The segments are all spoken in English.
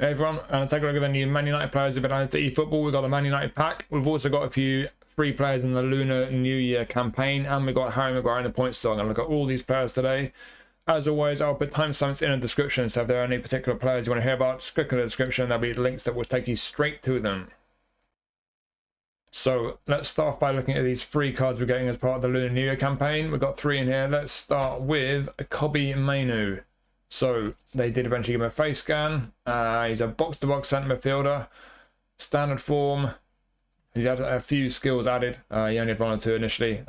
Hey everyone, and take a look at the new Man United players who've been added to eFootball. We've got the Man United pack. We've also got a few free players in the Lunar New Year campaign, and we've got Harry Maguire in the point store. I'm going to look at all these players today. As always, I'll put timestamps in the description, so if there are any particular players you want to hear about, just click on the description. There'll be links that will take you straight to them. So let's start off by looking at these free cards we're getting as part of the Lunar New Year campaign. We've got 3 in here. Let's start with Kobbie Mainoo. So they did eventually give him a face scan. He's a box-to-box centre midfielder. Standard form. He's had a few skills added. He only had 1 or 2 initially.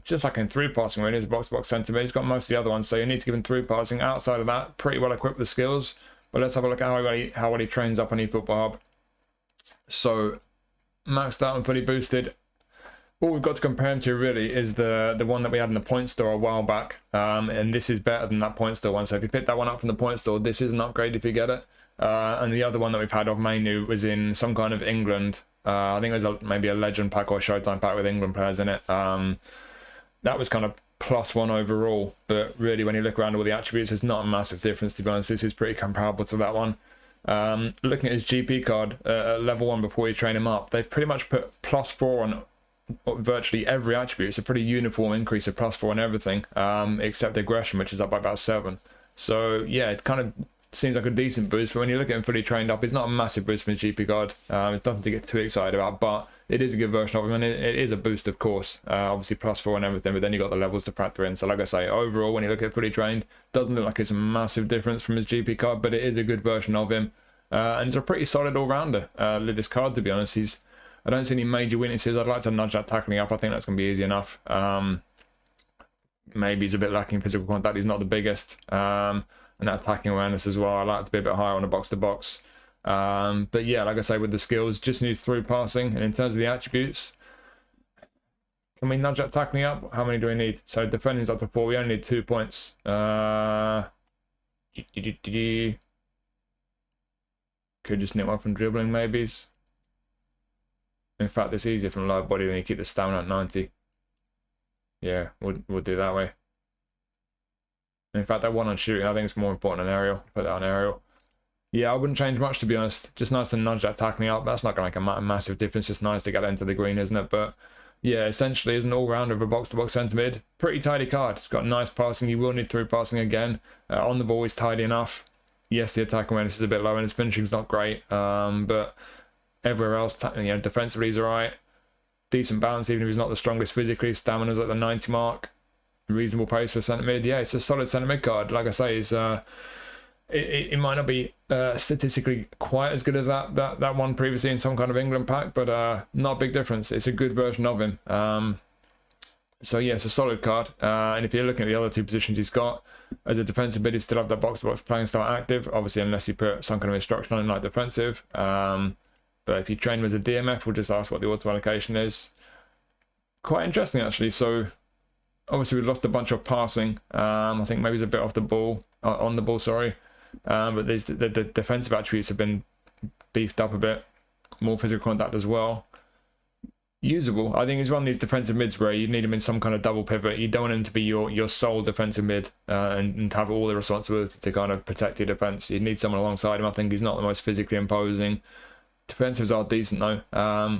Just like in through passing, really, he's a box-to-box centre mid. He's got most of the other ones, so you need to give him through passing. Outside of that, pretty well equipped with skills. But let's have a look at how well he trains up on eFootball Hub. So maxed out and fully boosted. All we've got to compare him to really is the one that we had in the point store a while back, and this is better than that point store one. So if you pick that one up from the point store, this is an upgrade if you get it. And the other one that we've had of Mainoo was in some kind of England. I think it was maybe a legend pack or a Showtime pack with England players in it. That was kind of +1 overall, but really when you look around all the attributes, there's not a massive difference, to be honest. This is pretty comparable to that one. Looking at his GP card at level 1 before you train him up, they've pretty much put +4 on virtually every attribute. It's a pretty uniform increase of +4 on everything, except aggression, which is up by about 7. So yeah, it kind of seems like a decent boost, but when you look at him fully trained up, it's not a massive boost from his GP card. It's nothing to get too excited about, but it is a good version of him, and it is a boost, of course. Obviously +4 and everything, but then you got the levels to factor in. So like I say, overall, when you look at fully trained, doesn't look like it's a massive difference from his GP card, but it is a good version of him, and it's a pretty solid all-rounder with this card, to be honest. I don't see any major weaknesses. I'd like to nudge that tackling up. I think that's going to be easy enough. Maybe he's a bit lacking physical contact. He's not the biggest. And that attacking awareness as well. I like to be a bit higher on the box-to-box. But yeah, like I say, with the skills, just needs through passing. And in terms of the attributes, can we nudge that tackling up? How many do we need? So defending's up to 4. We only need 2 points. Could just nip one from dribbling, maybe. In fact, it's easier from lower body than you keep the stamina at 90. Yeah, we'll do that way. In fact, that one on shooting, I think it's more important than aerial. Put that on aerial. Yeah, I wouldn't change much, to be honest. Just nice to nudge that tackling up. That's not going to make a massive difference. Just nice to get into the green, isn't it? But yeah, essentially, as an all-rounder of a box-to-box centre mid, pretty tidy card. It's got nice passing. You will need through passing again. On the ball, he's tidy enough. Yes, the attack awareness is a bit low and his finishing's not great. But everywhere else, defensively he's alright. Decent balance, even if he's not the strongest physically. Stamina's at the 90 mark. Reasonable pace for centre mid. Yeah, it's a solid centre mid card. Like I say, it might not be statistically quite as good as that one previously in some kind of England pack, but not a big difference. It's a good version of him. So yeah, it's a solid card. And if you're looking at the other 2 positions he's got, as a defensive mid, he still have that box-to-box playing style active. Obviously, unless you put some kind of instruction on him like defensive. But if you train him as a DMF, we'll just ask what the auto allocation is. Quite interesting, actually. So obviously we lost a bunch of passing. I think maybe he's a bit off the ball, on the ball, sorry. But the defensive attributes have been beefed up a bit. More physical contact as well. Usable. I think he's one of these defensive mids where you need him in some kind of double pivot. You don't want him to be your sole defensive mid and have all the responsibility to kind of protect your defense. You need someone alongside him. I think he's not the most physically imposing. Defensives are decent though.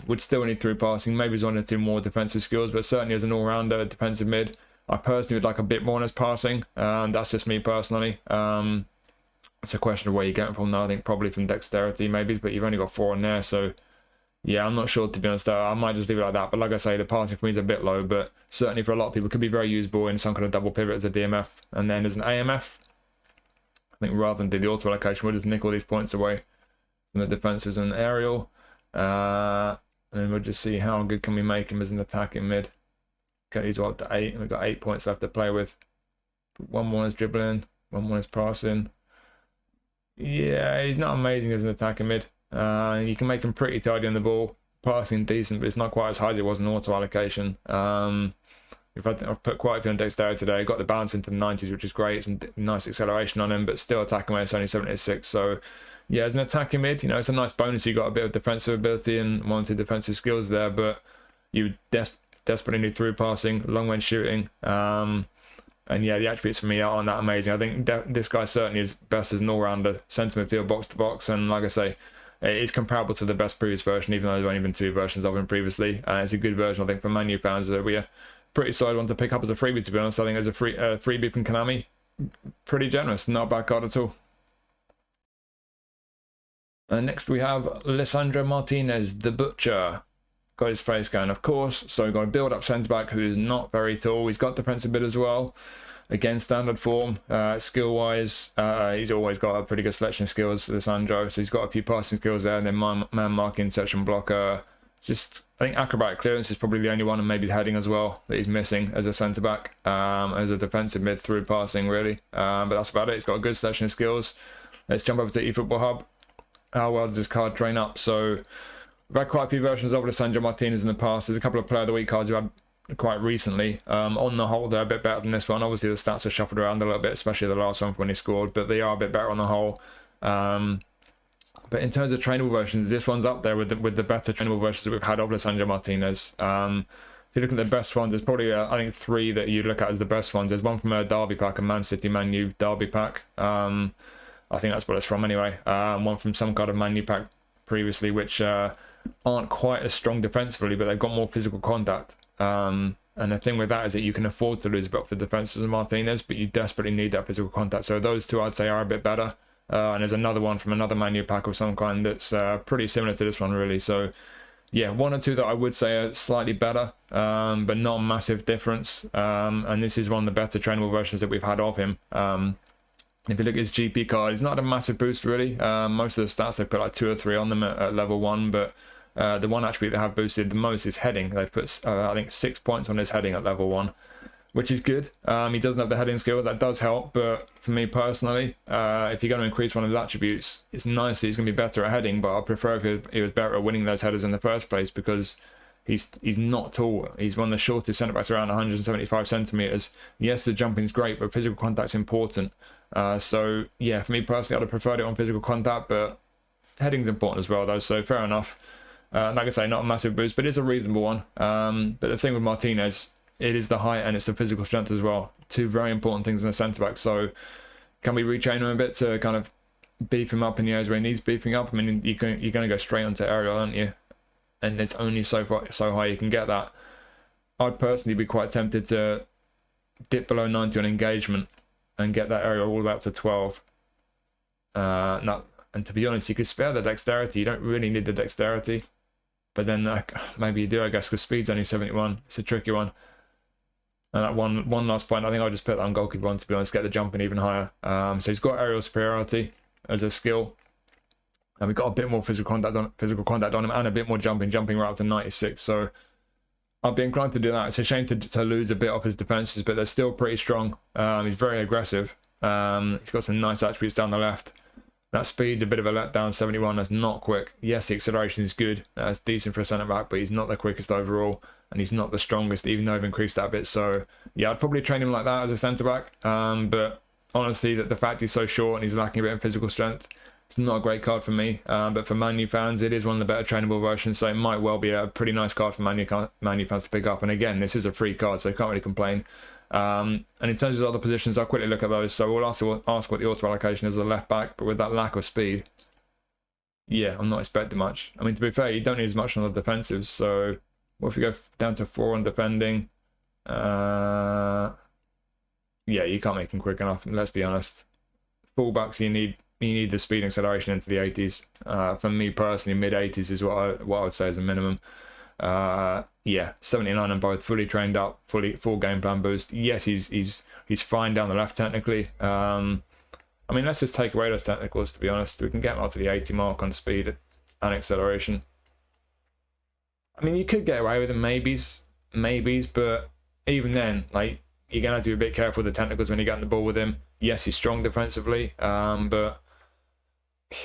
Would still need through passing. Maybe he's 1 or 2 more defensive skills, but certainly as an all-rounder defensive mid, I personally would like a bit more on his passing. That's just me personally. It's a question of where you get it from now. I think probably from dexterity maybe, but you've only got 4 on there, so yeah, I'm not sure, to be honest. I might just leave it like that. But like I say, the passing for me is a bit low, but certainly for a lot of people, it could be very usable in some kind of double pivot as a DMF and then as an AMF. I think rather than do the auto allocation, we'll just nick all these points away from the defensives and aerial. And we'll just see how good can we make him as an attacking mid. Get these all up to 8, and we've got 8 points left to play with. 1 more is dribbling, 1 more is passing. Yeah, he's not amazing as an attacking mid. You can make him pretty tidy on the ball. Passing decent, but it's not quite as high as it was in auto allocation. I've put quite a few on dexterity today. Got the balance into the 90s, which is great. Some nice acceleration on him, but still attacking away, it's only 76. So yeah, as an attacking mid, it's a nice bonus. You got a bit of defensive ability and 1 or 2 defensive skills there, but you desperately need through passing, long range shooting, and And yeah, the attributes for me aren't that amazing. I think this guy certainly is best as an all-rounder, centre midfield, box to box, and like I say, it's comparable to the best previous version, even though there's only been 2 versions of him previously. It's a good version, I think, for Man U fans. It'll be a pretty solid one to pick up as a freebie, to be honest. I think as a freebie from Konami, pretty generous, not a bad card at all. Next we have Lisandro Martínez, the Butcher. Got his face going, of course. So we've got a build-up centre-back who's not very tall. He's got defensive bid as well. Again, standard form. Skill-wise, he's always got a pretty good selection of skills, Lisandro. So he's got a few passing skills there. And then man marking, search and blocker. Just, I think acrobatic clearance is probably the only one, and maybe heading as well, that he's missing as a centre-back. As a defensive mid through passing, really. But that's about it. He's got a good selection of skills. Let's jump over to eFootball Hub. How well does this card train up? So we've had quite a few versions of Lisandro Martínez in the past. There's a couple of Player of the Week cards we've had quite recently. On the whole, they're a bit better than this one. Obviously, the stats are shuffled around a little bit, especially the last one when he scored, but they are a bit better on the whole. But in terms of trainable versions, this one's up there with the better trainable versions that we've had of Lisandro Martínez. If you look at the best ones, there's probably, I think, 3 that you'd look at as the best ones. There's one from a Derby pack, a Man City Man U Derby pack. I think that's what it's from anyway. One from some kind of Man U pack previously, which aren't quite as strong defensively, but they've got more physical contact. And the thing with that is that you can afford to lose a bit off the defenses of Martínez, but you desperately need that physical contact. So those 2, I'd say, are a bit better. And there's another one from another Man U pack of some kind that's pretty similar to this one, really. So yeah, 1 or 2 that I would say are slightly better, but not a massive difference. And this is one of the better trainable versions that we've had of him. If you look at his GP card, he's not a massive boost, really. Most of the stats, they put like 2 or 3 on them at level 1, but the one attribute they have boosted the most is heading. They've put, I think, 6 points on his heading at level 1, which is good. He doesn't have the heading skill, that does help, but for me personally, if you're going to increase one of his attributes, it's nice that he's going to be better at heading, but I prefer if he was better at winning those headers in the first place, because he's not tall. He's one of the shortest centre-backs, around 175 centimetres. Yes, the jumping's great, but physical contact's important. So yeah, for me personally, I'd have preferred it on physical contact, but heading's important as well, though, so fair enough. Like I say, not a massive boost, but it's a reasonable one. But the thing with Martínez, it is the height and it's the physical strength as well. 2 very important things in a centre-back. So can we retrain him a bit to kind of beef him up in the areas where he needs beefing up? I mean, you're going to go straight onto aerial, aren't you? And it's only so high you can get that. I'd personally be quite tempted to dip below 90 on engagement and get that area all the way up to 12. And to be honest, you could spare the dexterity. You don't really need the dexterity. But then maybe you do, I guess, because speed's only 71. It's a tricky one. And that one last point, I think I'll just put that on goalkeeper one, to be honest, get the jumping even higher. So he's got aerial superiority as a skill. And we've got a bit more physical contact on him, and a bit more jumping right up to 96. So I'd be inclined to do that. It's a shame to lose a bit off his defences, but they're still pretty strong. He's very aggressive. He's got some nice attributes down the left. That speed's a bit of a letdown, 71. That's not quick. Yes, the acceleration is good. That's decent for a centre-back, but he's not the quickest overall, and he's not the strongest, even though I've increased that a bit. So yeah, I'd probably train him like that as a centre-back. But honestly, the fact he's so short and he's lacking a bit of physical strength, it's not a great card for me. But for Man U fans, it is one of the better trainable versions, so it might well be a pretty nice card for Man U fans to pick up. And again, this is a free card, so you can't really complain. And in terms of other positions, I'll quickly look at those. So we'll also ask what the auto allocation is as a left back, but with that lack of speed, yeah, I'm not expecting much. I mean, to be fair, you don't need as much on the defensives. So what if we go down to 4 on defending? Yeah, you can't make him quick enough. Let's be honest. Fullbacks, you need the speed and acceleration into the 80s. For me personally, mid 80s is what I would say is a minimum. Yeah, 79 on both, fully trained up, full game plan boost. Yes, he's fine down the left technically. I mean, let's just take away those technicals, to be honest. We can get him up to the 80 mark on speed and acceleration. I mean, you could get away with it, maybes, but even then, like, you're gonna have to be a bit careful with the technicals when you get on the ball with him. Yes, he's strong defensively, but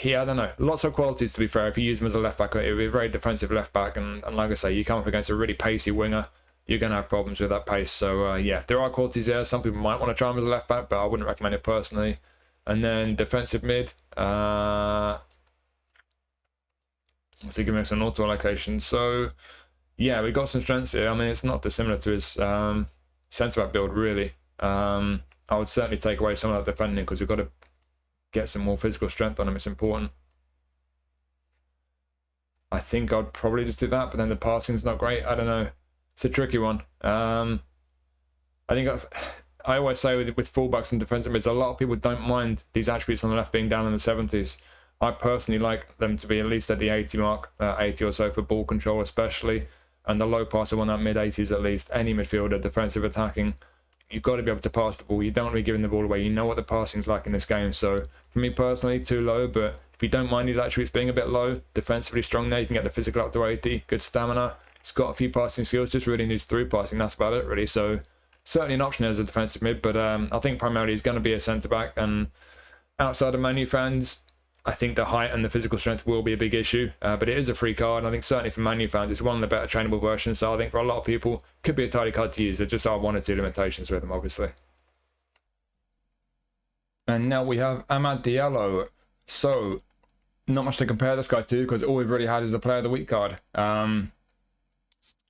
yeah, I don't know. Lots of qualities, to be fair. If you use him as a left back, it would be a very defensive left back, and like I say, you come up against a really pacey winger, you're going to have problems with that pace. So yeah, there are qualities there. Some people might want to try him as a left back, but I wouldn't recommend it personally. And then defensive mid, so giving us an auto allocation. So yeah, we got some strengths here. I mean, it's not dissimilar to his centre back build, really. I would certainly take away some of that defending because we've got to get some more physical strength on him. It's important. I think I'd probably just do that, but then the passing's not great. I don't know. It's a tricky one. I think I always say with fullbacks and defensive mids, a lot of people don't mind these attributes on the left being down in the 70s. I personally like them to be at least at the 80 mark, 80 or so for ball control especially, and the low pass on that mid-80s at least. Any midfielder, defensive, attacking, you've got to be able to pass the ball. You don't want to be giving the ball away. You know what the passing's like in this game. So for me personally, too low, but if you don't mind these attributes being a bit low, defensively strong there, you can get the physical up to 80, good stamina. It's got a few passing skills, just really needs through passing. That's about it, really. So certainly an option as a defensive mid, but I think primarily he's going to be a centre-back. And outside of Man U fans, I think the height and the physical strength will be a big issue, but it is a free card. And I think certainly for Man U fans, it's one of the better trainable versions. So I think for a lot of people, could be a tidy card to use. There just are one or two limitations with them, obviously. And now we have Amad Diallo. So not much to compare this guy to because all we've really had is the Player of the Week card.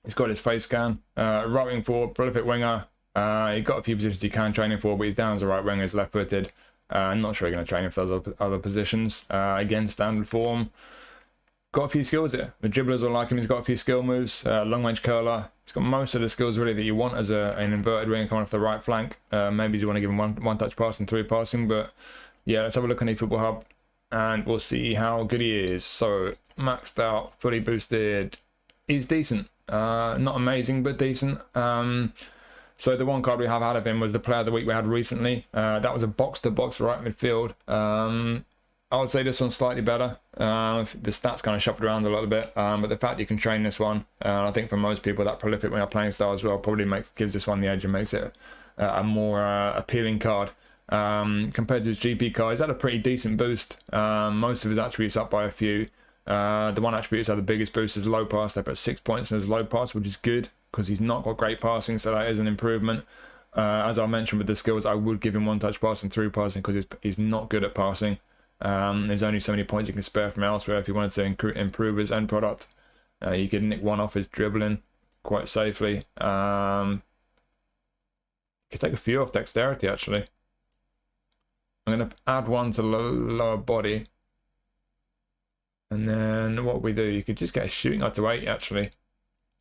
He's got his face scan, right wing forward, prolific winger. He's got a few positions he can train him for, but he's down as a right winger, he's left footed. I'm not sure he's going to train him for other positions. Again, standard form. Got a few skills here. The dribblers will like him. He's got a few skill moves. Long range curler. He's got most of the skills really that you want as an inverted winger coming off the right flank. Maybe you want to give him one touch passing, through passing. But yeah, let's have a look on eFootball Hub and we'll see how good he is. So maxed out, fully boosted. He's decent. Not amazing, but decent. So the one card we have out of him was the Player of the Week we had recently. That was a box-to-box right midfield. I would say this one's slightly better. The stats kind of shuffled around a little bit, but the fact you can train this one, I think for most people that prolific winger playing style as well probably gives this one the edge and makes it a more appealing card. Compared to his GP card, he's had a pretty decent boost. Most of his attributes up by a few. The one attribute that's had the biggest boost is low pass. They put 6 points in his low pass, which is good because he's not got great passing, so that is an improvement. As I mentioned with the skills, I would give him one touch passing, through passing because he's not good at passing. There's only so many points you can spare from elsewhere if you wanted to improve his end product. You could nick one off his dribbling quite safely. You could take a few off dexterity actually. I'm going to add one to lower body. And then what we do, you could just get a shooting up to 8 actually.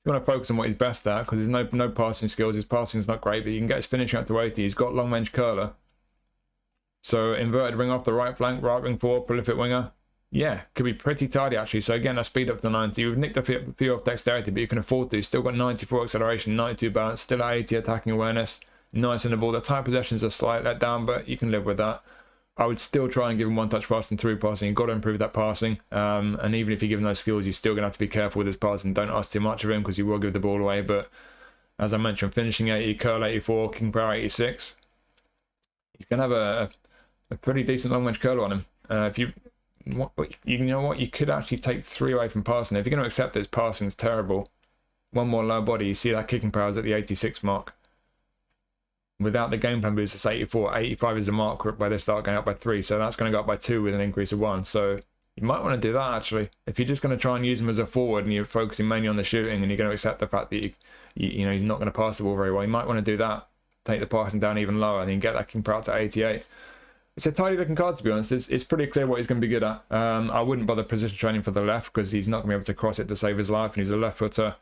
You want to focus on what he's best at because there's no passing skills. His passing is not great, but you can get his finishing up to 80. He's got long range curler. So inverted wing off the right flank, right wing forward, prolific winger. Yeah, could be pretty tidy actually. So again, a speed up to 90. We've nicked a few off dexterity, but you can afford to. Still got 94 acceleration, 92 balance, still at 80 attacking awareness. Nice in the ball. The tight possessions are slight let down, but you can live with that. I would still try and give him one touch passing, through passing. You've got to improve that passing. And even if you give him those skills, you're still going to have to be careful with his passing. Don't ask too much of him because you will give the ball away. But as I mentioned, finishing 80, curl 84, kicking power 86. He's going to have a pretty decent long range curl on him. You know what? You could actually take 3 away from passing. If you're going to accept that his passing is terrible, one more low body, you see that kicking power is at the 86 mark. Without the game plan boost, it's 84. 85 is the mark where they start going up by 3. So that's going to go up by 2 with an increase of 1. So you might want to do that actually. If you're just going to try and use him as a forward and you're focusing mainly on the shooting and you're going to accept the fact that you know he's not going to pass the ball very well, you might want to do that. Take the passing down even lower and then get that kicking power up to 88. It's a tidy looking card to be honest. It's pretty clear what he's going to be good at. I wouldn't bother position training for the left because he's not going to be able to cross it to save his life and he's a left footer.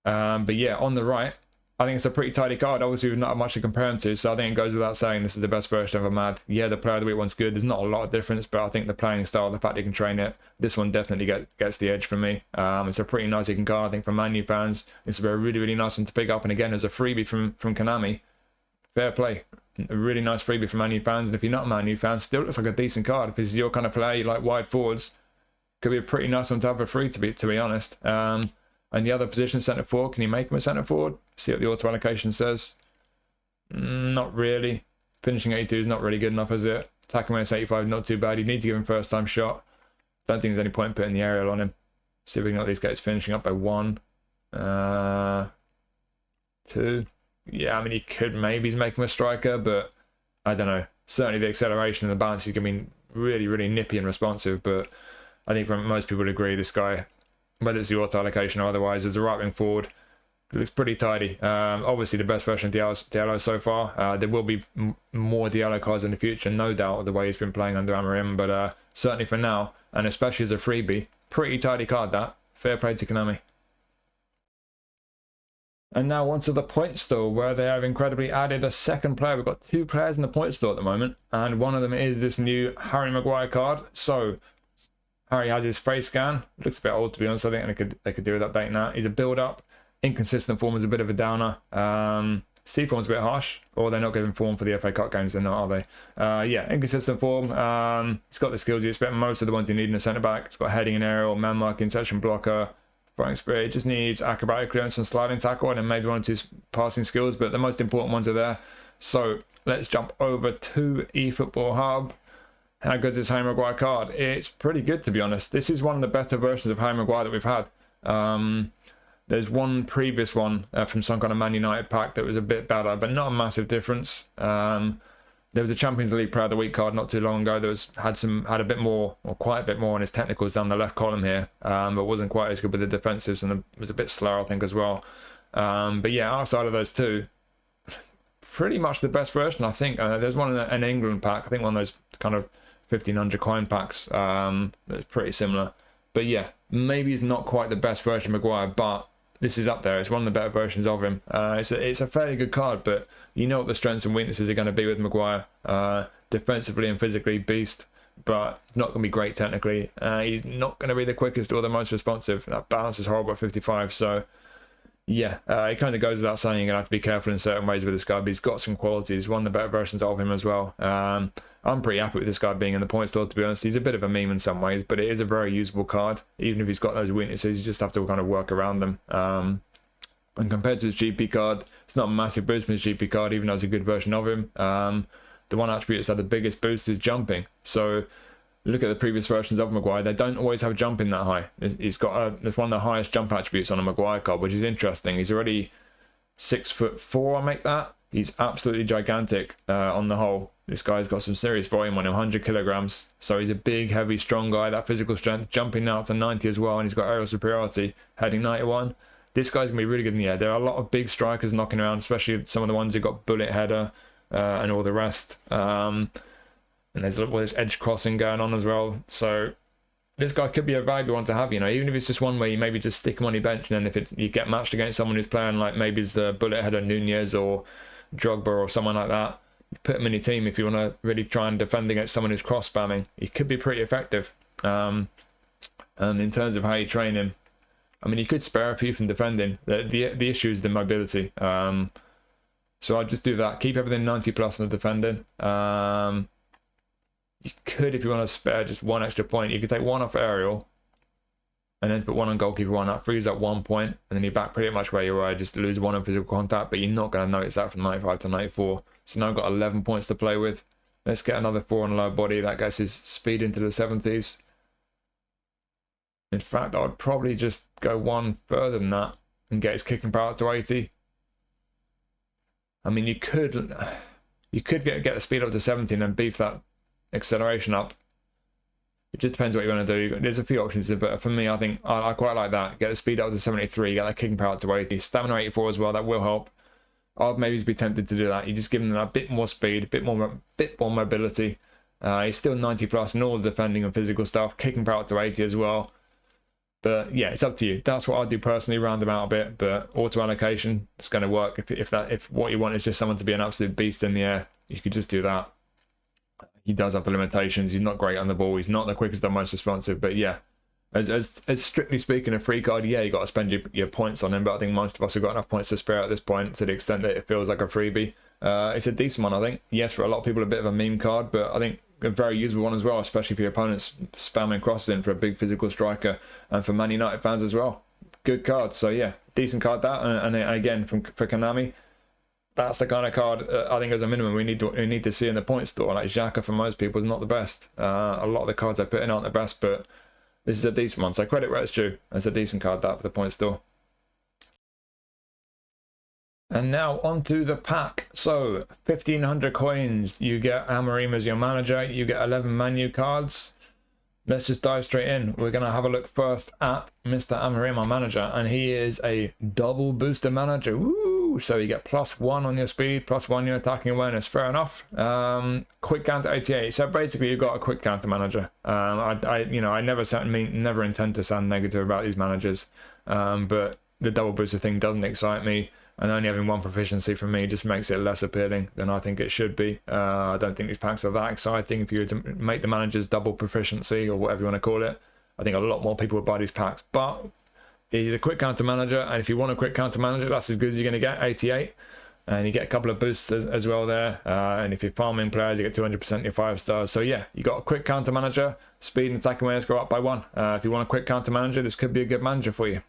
But yeah, on the right, I think it's a pretty tidy card. Obviously, we've not had much to compare him to, so I think it goes without saying this is the best version of Amad. Yeah, the Player of the Week one's good. There's not a lot of difference, but I think the playing style, the fact you can train it, this one definitely gets the edge for me. It's a pretty nice looking card, I think, for Man U fans. It's a really, really nice one to pick up. And again, as a freebie from Konami, fair play. A really nice freebie for Man U fans. And if you're not a Man U fan, still looks like a decent card. If this is your kind of player, you like wide forwards, could be a pretty nice one to have for free, to be honest. And the other position, centre forward, can you make him a centre forward? See what the auto allocation says. Not really. Finishing 82 is not really good enough, is it? Attacking minus 85, not too bad. You need to give him first time shot. Don't think there's any point in putting the aerial on him. See if we can at least get his finishing up by 1. 2. Yeah, I mean, he could maybe make him a striker, but I don't know. Certainly the acceleration and the balance is going to be really, really nippy and responsive, but I think most people would agree this guy, whether it's the auto allocation or otherwise, as a right wing forward, It looks pretty tidy. Obviously, the best version of Diallo so far. There will be more Diallo cards in the future, no doubt, the way he's been playing under Amorim. But certainly for now, and especially as a freebie, pretty tidy card that. Fair play to Konami. And now onto the point store, where they have incredibly added a second player. We've got 2 players in the point store at the moment, and one of them is this new Harry Maguire card. So Harry has his face scan. Looks a bit old, to be honest. I think they could do with updating that. He's a build-up. Inconsistent form is a bit of a downer. C form's a bit harsh, or they're not giving form for the FA Cup games, they're not, are they? Yeah, inconsistent form. He's got the skills you expect most of the ones you need in a centre-back. He's got heading and aerial, man marking, section blocker, fighting spirit. It just needs acrobatic clearance and sliding tackle, and then maybe 1 or 2 passing skills, but the most important ones are there. So let's jump over to eFootball Hub. How good is this Harry Maguire card? It's pretty good, to be honest. This is one of the better versions of Harry Maguire that we've had. There's one previous one from some kind of Man United pack that was a bit better, but not a massive difference. There was a Champions League Player of the Week card not too long ago that had a bit more, or quite a bit more on his technicals down the left column here, but wasn't quite as good with the defensives, and was a bit slower, I think, as well. But yeah, outside of those two, pretty much the best version, I think. There's one in an England pack, I think one of those kind of 1500 coin packs that's pretty similar. But yeah, maybe he's not quite the best version of Maguire, but this is up there. It's one of the better versions of him. It's a fairly good card, but you know what the strengths and weaknesses are going to be with Maguire. Defensively and physically, beast, but not going to be great technically. He's not going to be the quickest or the most responsive. That balance is horrible at 55, so yeah, it kind of goes without saying you're going to have to be careful in certain ways with this guy, but he's got some qualities. One of the better versions of him as well. I'm pretty happy with this guy being in the point store, to be honest. He's a bit of a meme in some ways, but it is a very usable card. Even if he's got those weaknesses, you just have to kind of work around them. And compared to his GP card, it's not a massive boost from his GP card, even though it's a good version of him. The one attribute that's had the biggest boost is jumping. So look at the previous versions of Maguire, they don't always have jumping that high. He's got there's one of the highest jump attributes on a Maguire card, which is interesting. He's already 6'4", I make that. He's absolutely gigantic on the whole. This guy's got some serious volume on him, 100 kilograms. So he's a big, heavy, strong guy. That physical strength, jumping now to 90 as well, and he's got aerial superiority, heading 91. This guy's going to be really good in the air. There are a lot of big strikers knocking around, especially some of the ones who got bullet header and all the rest. And there's all this edge crossing going on as well. So this guy could be a valuable one to have, you know, even if it's just one where you maybe just stick him on your bench, and then if you get matched against someone who's playing like maybe it's the bullet header Nunez or Drogba or someone like that, put him in your team if you want to really try and defend against someone who's cross spamming. He could be pretty effective. And in terms of how you train him, I mean, you could spare a few from defending. The issue is the mobility. So I'd just do that. Keep everything 90 plus on the defending. You could, if you want to spare just 1 extra point, you could take 1 off aerial and then put 1 on goalkeeper 1. That frees up 1 point, and then you're back pretty much where you were. Just lose 1 on physical contact, but you're not going to notice that from 95 to 94. So now I've got 11 points to play with. Let's get another 4 on lower body. That gets his speed into the 70s. In fact, I would probably just go 1 further than that and get his kicking power up to 80. I mean, you could get the speed up to 70 and then beef that acceleration up. It just depends what you want to do. There's a few options, but for me, I think I quite like that. Get the speed up to 73, get that kicking power up to 80, stamina 84 as well. That will help. I'd maybe be tempted to do that. You just give him a bit more speed, a bit more mobility. He's still 90 plus in all the defending and physical stuff. Kicking power up to 80 as well. But yeah, it's up to you. That's what I'd do personally, round them out a bit. But auto allocation, it's going to work. If what you want is just someone to be an absolute beast in the air, you could just do that. He does have the limitations. He's not great on the ball. He's not the quickest or most responsive. But yeah, as strictly speaking, a free card, yeah, you got to spend your points on him. But I think most of us have got enough points to spare at this point, to the extent that it feels like a freebie. It's a decent one, I think. Yes, for a lot of people, a bit of a meme card, but I think a very usable one as well, especially for your opponents spamming crosses in for a big physical striker, and for Man United fans as well. Good card. So yeah, decent card that. And again, for Konami, that's the kind of card I think as a minimum we need to see in the point store. Like Xhaka for most people is not the best. A lot of the cards I put in aren't the best, but this is a decent one. So credit where it's due. It's a decent card that for the point store. And now onto the pack. So 1,500 coins. You get Amorim as your manager. You get 11 Man U cards. let's just dive straight in. We're going to have a look first at Mr. Amorim, our manager, and he is a double booster manager. Woo! So you get +1 on your speed, +1 on your attacking awareness. Fair enough. Quick counter 88. So basically, you've got a quick counter manager. I never intend to sound negative about these managers, but the double booster thing doesn't excite me. And only having 1 proficiency from me just makes it less appealing than I think it should be. I don't think these packs are that exciting if you were to make the managers double proficiency or whatever you want to call it. I think a lot more people would buy these packs. But he's a quick counter manager, and if you want a quick counter manager, that's as good as you're going to get, 88. And you get a couple of boosts as well there. And if you're farming players, you get 200% your 5 stars. So yeah, you got a quick counter manager. Speed and attacking awareness go up by 1. If you want a quick counter manager, this could be a good manager for you.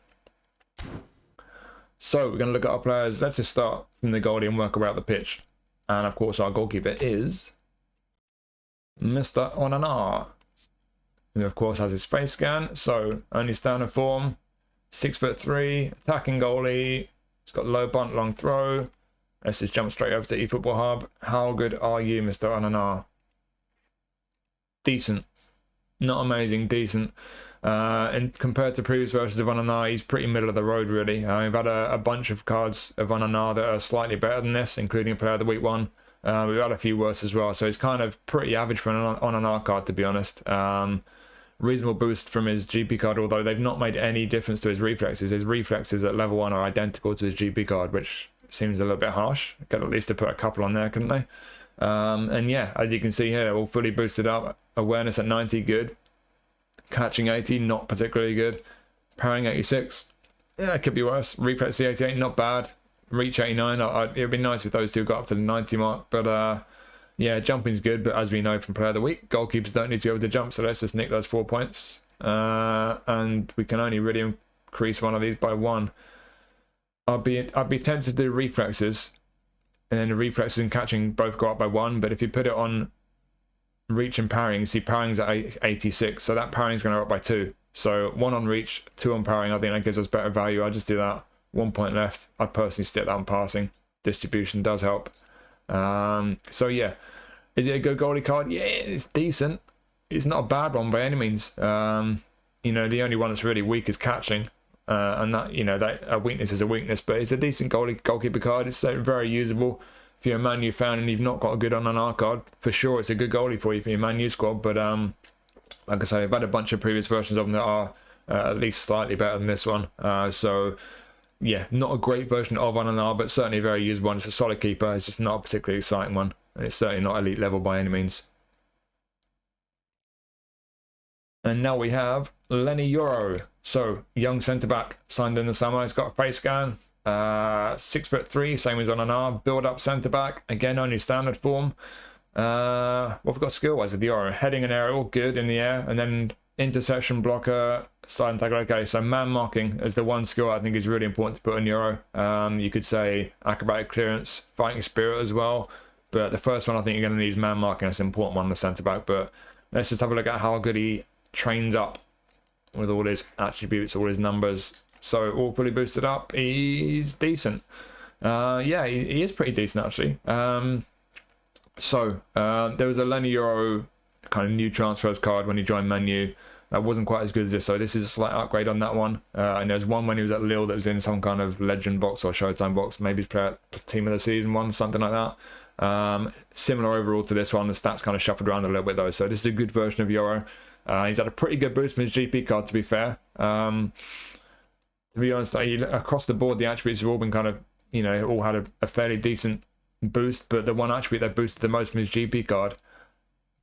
So we're going to look at our players. Let's just start from the goalie and work around the pitch. And of course our goalkeeper is Mr. Onana, who of course has his face scan. So only standard form, 6'3", attacking goalie. He's got low bunt, long throw. Let's just jump straight over to eFootball Hub. How good are you, Mr. Onana? Decent. Not amazing, decent. And compared to previous versions of Onana, he's pretty middle of the road, really. We've had a bunch of cards of Onana that are slightly better than this, including a player of the week 1. We've had a few worse as well, so he's kind of pretty average for an Onana card, to be honest. Reasonable boost from his GP card, although they've not made any difference to his reflexes. His reflexes at level 1 are identical to his GP card, which seems a little bit harsh. Could at least have put a couple on there, couldn't they? And yeah, as you can see here, all fully boosted up. Awareness at 90, good. Catching 80, not particularly good. Parrying 86, yeah, it could be worse. Reflex 88, not bad. Reach 89, it would be nice if those two got up to the 90 mark. But yeah, jumping's good, but as we know from Player of the Week, goalkeepers don't need to be able to jump, so let's just nick those 4 points. And we can only really increase one of these by 1. I'd be tempted to do reflexes, and then the reflexes and catching both go up by 1, but if you put it on reach and parrying, you see parrying's at 86, so that parrying's going to go up by 2. So 1 on reach, 2 on parrying. I think that gives us better value. I'll just do that. 1 point left. I'd personally stick that on passing. Distribution does help. So yeah, is it a good goalie card? Yeah, it's decent. It's not a bad one by any means. The only one that's really weak is catching, and that that a weakness is a weakness, but it's a decent goalkeeper card. It's very usable. If you're a Man U fan and you've not got a good Onana card, for sure it's a good goalie for you for your Man U squad. But like I say, I've had a bunch of previous versions of them that are at least slightly better than this one. So yeah, not a great version of Onana, but certainly a very usable one. It's a solid keeper. It's just not a particularly exciting one, and it's certainly not elite level by any means. And now we have Leny Yoro. So young centre back, signed in the summer. He's got a face scan. 6'3", same as Onana. Build up centre back, again only standard form. What we've got skill wise with Yoro, heading and aerial, good in the air, and then interception, blocker, slide and tackle. Okay, so man marking is the one skill I think is really important to put in Yoro. You could say acrobatic clearance, fighting spirit as well, but the first one I think you're going to need is man marking. That's an important one on the centre back. But let's just have a look at how good he trains up with all his attributes, all his numbers. So all fully boosted up, he's decent. Yeah, he is pretty decent actually. So there was a Leny Yoro kind of new transfers card when he joined Man U. That wasn't quite as good as this, so this is a slight upgrade on that one. And there's one when he was at Lille that was in some kind of legend box or Showtime box, maybe his player team of the season one, something like that. Similar overall to this one. The stats kind of shuffled around a little bit though, so this is a good version of Yoro. He's had a pretty good boost from his GP card, to be fair. To be honest, across the board, the attributes have all been kind of, all had a fairly decent boost, but the one attribute that boosted the most from his GP card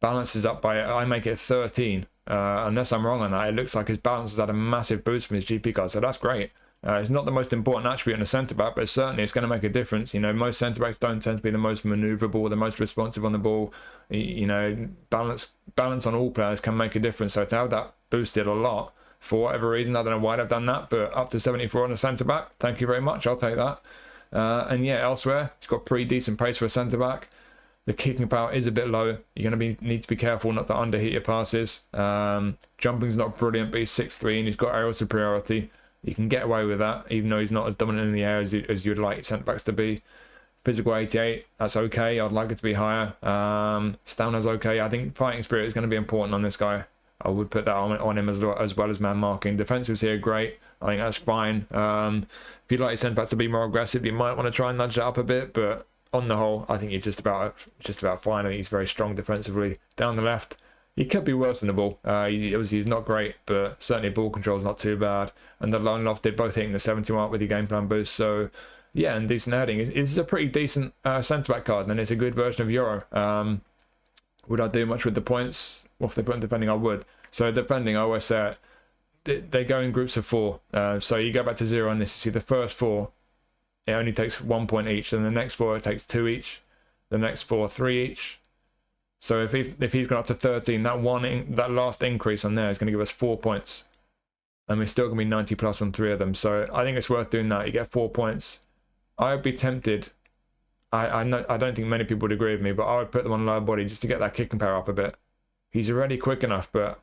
balances up by, I make it 13. Unless I'm wrong on that, it looks like his balance has had a massive boost from his GP card, so that's great. It's not the most important attribute in a centre-back, but certainly it's going to make a difference. Most centre-backs don't tend to be the most manoeuvrable, the most responsive on the ball. Balance on all players can make a difference, so to have that boosted a lot, for whatever reason, I don't know why they've done that, but up to 74 on a centre-back, thank you very much, I'll take that. And yeah, elsewhere, he's got pretty decent pace for a centre-back. The kicking power is a bit low. You're going to need to be careful not to underheat your passes. Jumping's not brilliant, but he's 6'3", and he's got aerial superiority. You can get away with that, even though he's not as dominant in the air as you'd like centre-backs to be. Physical 88, that's okay. I'd like it to be higher. Stamina's okay. I think fighting spirit is going to be important on this guy. I would put that on him as well as man marking. Defensives here are great. I think that's fine. If you'd like your centre backs to be more aggressive, you might want to try and nudge it up a bit, but on the whole, I think you're just about fine. I think he's very strong defensively. Down the left, he could be worse than the ball. Obviously, he's not great, but certainly ball control is not too bad. And the line loft did both hitting the 70 mark with your game plan boost. So, yeah, and decent heading. It's a pretty decent centre-back card, and it's a good version of Yoro. Would I do much with the points? Well, if they put in defending, I would. So defending, I always say they go in groups of 4. So you go back to 0 on this. You see the first 4, it only takes 1 point each. And the next 4, it takes 2 each. The next 4, 3 each. So if he's gone up to 13, that last increase on there is going to give us 4 points. And we're still going to be 90 plus on 3 of them. So I think it's worth doing that. You get 4 points. I would be tempted. I don't think many people would agree with me, but I would put them on lower body just to get that kicking power up a bit. He's already quick enough, but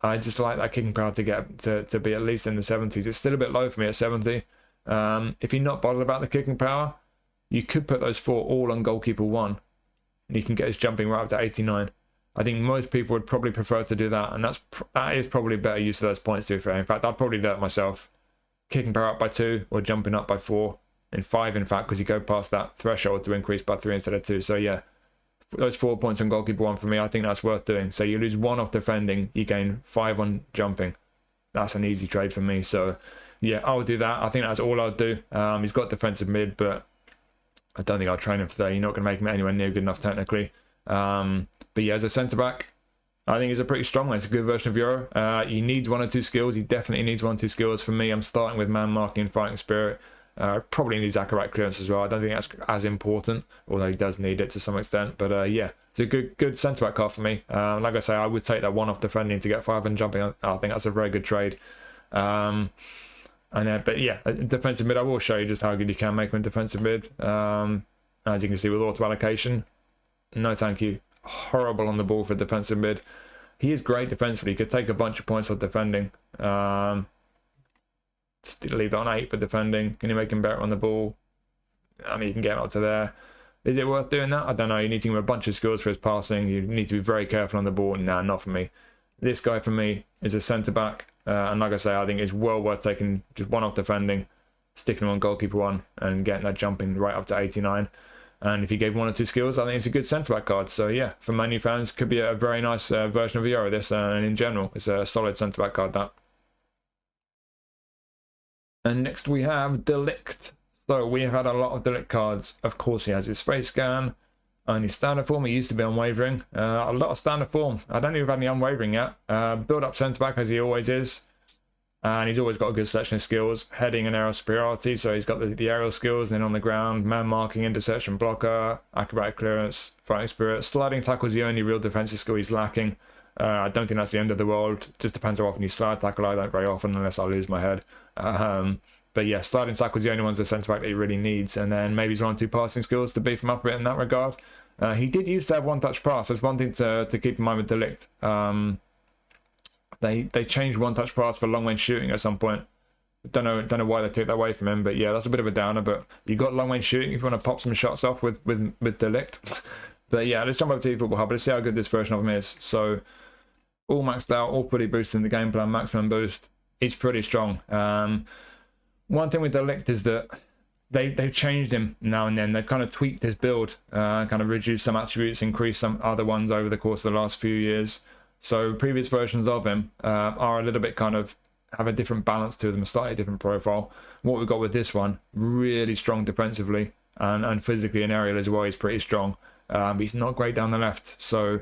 I just like that kicking power to get to be at least in the 70s. It's still a bit low for me at 70. If you're not bothered about the kicking power, you could put those 4 all on goalkeeper 1. And you can get his jumping right up to 89. I think most people would probably prefer to do that, and that is probably a better use of those points to be fair. In fact, I'd probably do that myself. Kicking power up by 2 or jumping up by 4. In 5, in fact, because you go past that threshold to increase by 3 instead of 2. So yeah, those 4 points on goalkeeper 1 for me, I think that's worth doing. So you lose 1 off defending, you gain 5 on jumping. That's an easy trade for me. So yeah, I'll do that. I think that's all I'll do. He's got defensive mid, but I don't think I'll train him for that. You're not going to make him anywhere near good enough technically. But yeah, as a centre back, I think he's a pretty strong one. It's a good version of Yoro. He needs 1 or 2 skills. He definitely needs 1 or 2 skills. For me, I'm starting with man marking and fighting spirit. Probably needs accurate clearance as well. I don't think that's as important, although he does need it to some extent. But yeah, it's a good centre-back card for me. Like I say, I would take that 1 off defending to get 5 and jumping. I think that's a very good trade. But yeah, defensive mid, I will show you just how good you can make him in defensive mid. As you can see with auto allocation, no thank you. Horrible on the ball for defensive mid. He is great defensively. He could take a bunch of points off defending. Just leave that on 8 for defending. Can you make him better on the ball? I mean, you can get him up to there. Is it worth doing that? I don't know. You need to give him a bunch of skills for his passing. You need to be very careful on the ball. Nah, not for me. This guy, for me, is a centre-back. And like I say, I think it's well worth taking just 1 off defending, sticking him on goalkeeper 1, and getting that jumping right up to 89. And if you gave 1 or 2 skills, I think it's a good centre-back card. So yeah, for Man U fans, could be a very nice version of Yoro, this. And in general, it's a solid centre-back card, that. And next we have De Ligt. So we have had a lot of De Ligt cards. Of course, he has his face scan and his standard form. He used to be unwavering. A lot of standard form. I don't think we've had any unwavering yet. Build up centre back as he always is. And he's always got a good selection of skills. Heading and aerial superiority. So he's got the aerial skills. Then on the ground, man marking, interception, blocker, acrobatic clearance, fighting spirit. Sliding tackle is the only real defensive skill he's lacking. I don't think that's the end of the world. Just depends how often you slide tackle. I don't very often unless I lose my head. But yeah, sliding tackle is the only ones the centre back that he really needs. And then maybe he's 1 or 2 passing skills to beef him up a bit in that regard. He did used to have 1 touch pass. That's one thing to keep in mind with De Ligt. They changed 1 touch pass for long range shooting at some point. Don't know why they took that away from him. But yeah, that's a bit of a downer. But you got long range shooting if you want to pop some shots off with De Ligt. But yeah, let's jump over to eFootball Hub. Let's see how good this version of him is. So all maxed out, all pretty boosted in the game plan, maximum boost. It's pretty strong. One thing with De Ligt is that they've changed him now and then. They've kind of tweaked his build, kind of reduced some attributes, increased some other ones over the course of the last few years. So previous versions of him are a little bit kind of have a different balance to them, a slightly different profile. What we've got with this one, really strong defensively and physically in aerial as well. He's pretty strong. But he's not great down the left. So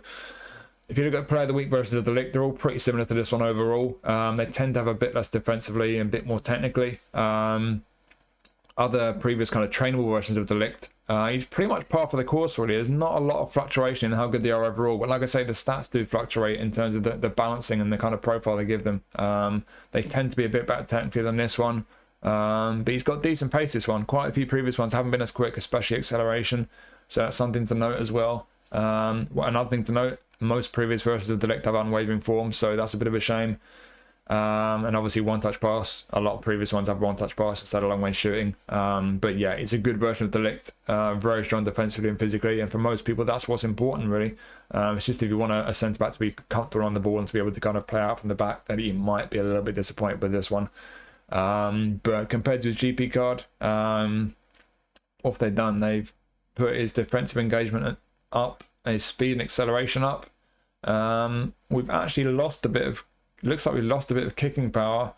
if you look at player of the week versus De Ligt, they're all pretty similar to this one overall. They tend to have a bit less defensively and a bit more technically. Other previous kind of trainable versions of De Ligt, he's pretty much par for the course really. There's not a lot of fluctuation in how good they are overall, but like I say, the stats do fluctuate in terms of the balancing and the kind of profile they give them. They tend to be a bit better technically than this one, but he's got decent pace, this one. Quite a few previous ones haven't been as quick, especially acceleration, so that's something to note as well. Another thing to note, most previous versions of De Ligt have unwavering form, so that's a bit of a shame. And obviously one-touch pass. A lot of previous ones have one-touch pass instead of long-range shooting. But yeah, it's a good version of De Ligt. Very strong defensively and physically. And for most people, that's what's important, really. It's just if you want a centre-back to be comfortable on the ball and to be able to kind of play out from the back, then you might be a little bit disappointed with this one. But compared to his GP card, what have they done? They've put his defensive engagement up, his speed and acceleration up. We've actually lost a bit of... Looks like we lost a bit of kicking power,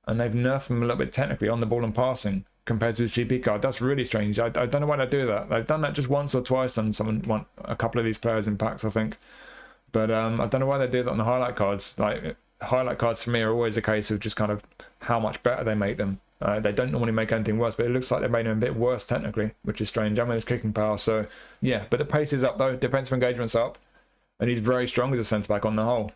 and they've nerfed him a little bit technically on the ball and passing compared to his GP card. That's really strange. I don't know why they do that. They've done that just once or twice on a couple of these players in packs, I think. But I don't know why they do that on the highlight cards. Like, highlight cards for me are always a case of just kind of how much better they make them. They don't normally make anything worse, but it looks like they made them a bit worse technically, which is strange. I mean, it's kicking power, so yeah. But the pace is up though, defensive engagement's up, and he's very strong as a centre back on the whole.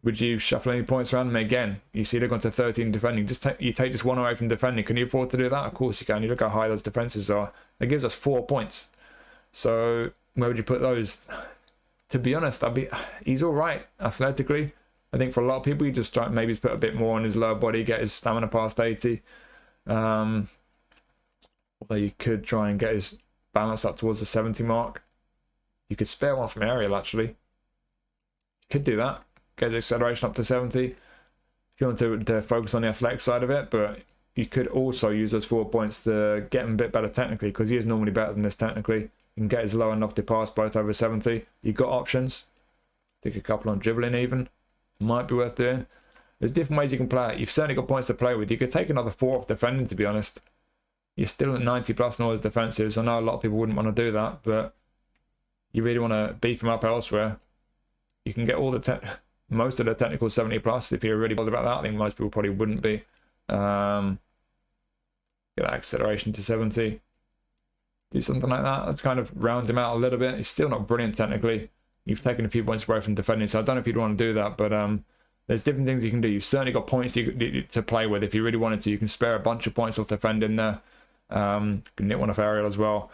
Would you shuffle any points around? And again, you see they've gone to 13 defending. You take just one away from defending. Can you afford to do that? Of course you can. You look how high those defenses are. It gives us 4 points. So where would you put those? To be honest, he's all right athletically. I think for a lot of people, you just try maybe put a bit more on his lower body, get his stamina past 80. Although you could try and get his balance up towards the 70 mark. You could spare one from aerial, actually. You could do that. Get his acceleration up to 70 if you want to focus on the athletic side of it, but you could also use those 4 points to get him a bit better technically, because he is normally better than this technically. You can get his low and lofty pass both over 70. You've got options. Take a couple on dribbling even. Might be worth doing. There's different ways you can play it. You've certainly got points to play with. You could take another 4 off defending, to be honest. You're still at 90 plus in all his defensives. I know a lot of people wouldn't want to do that, but you really want to beef him up elsewhere. You can get all the most of the technical 70 plus if you're really bothered about that. I think most people probably wouldn't be. Get that acceleration to 70. Do something like that. That's kind of rounds him out a little bit. He's still not brilliant technically. You've taken a few points away from defending, so I don't know if you'd want to do that, but there's different things you can do. You've certainly got points to play with if you really wanted to. You can spare a bunch of points off defending there. You can nip one off aerial as well.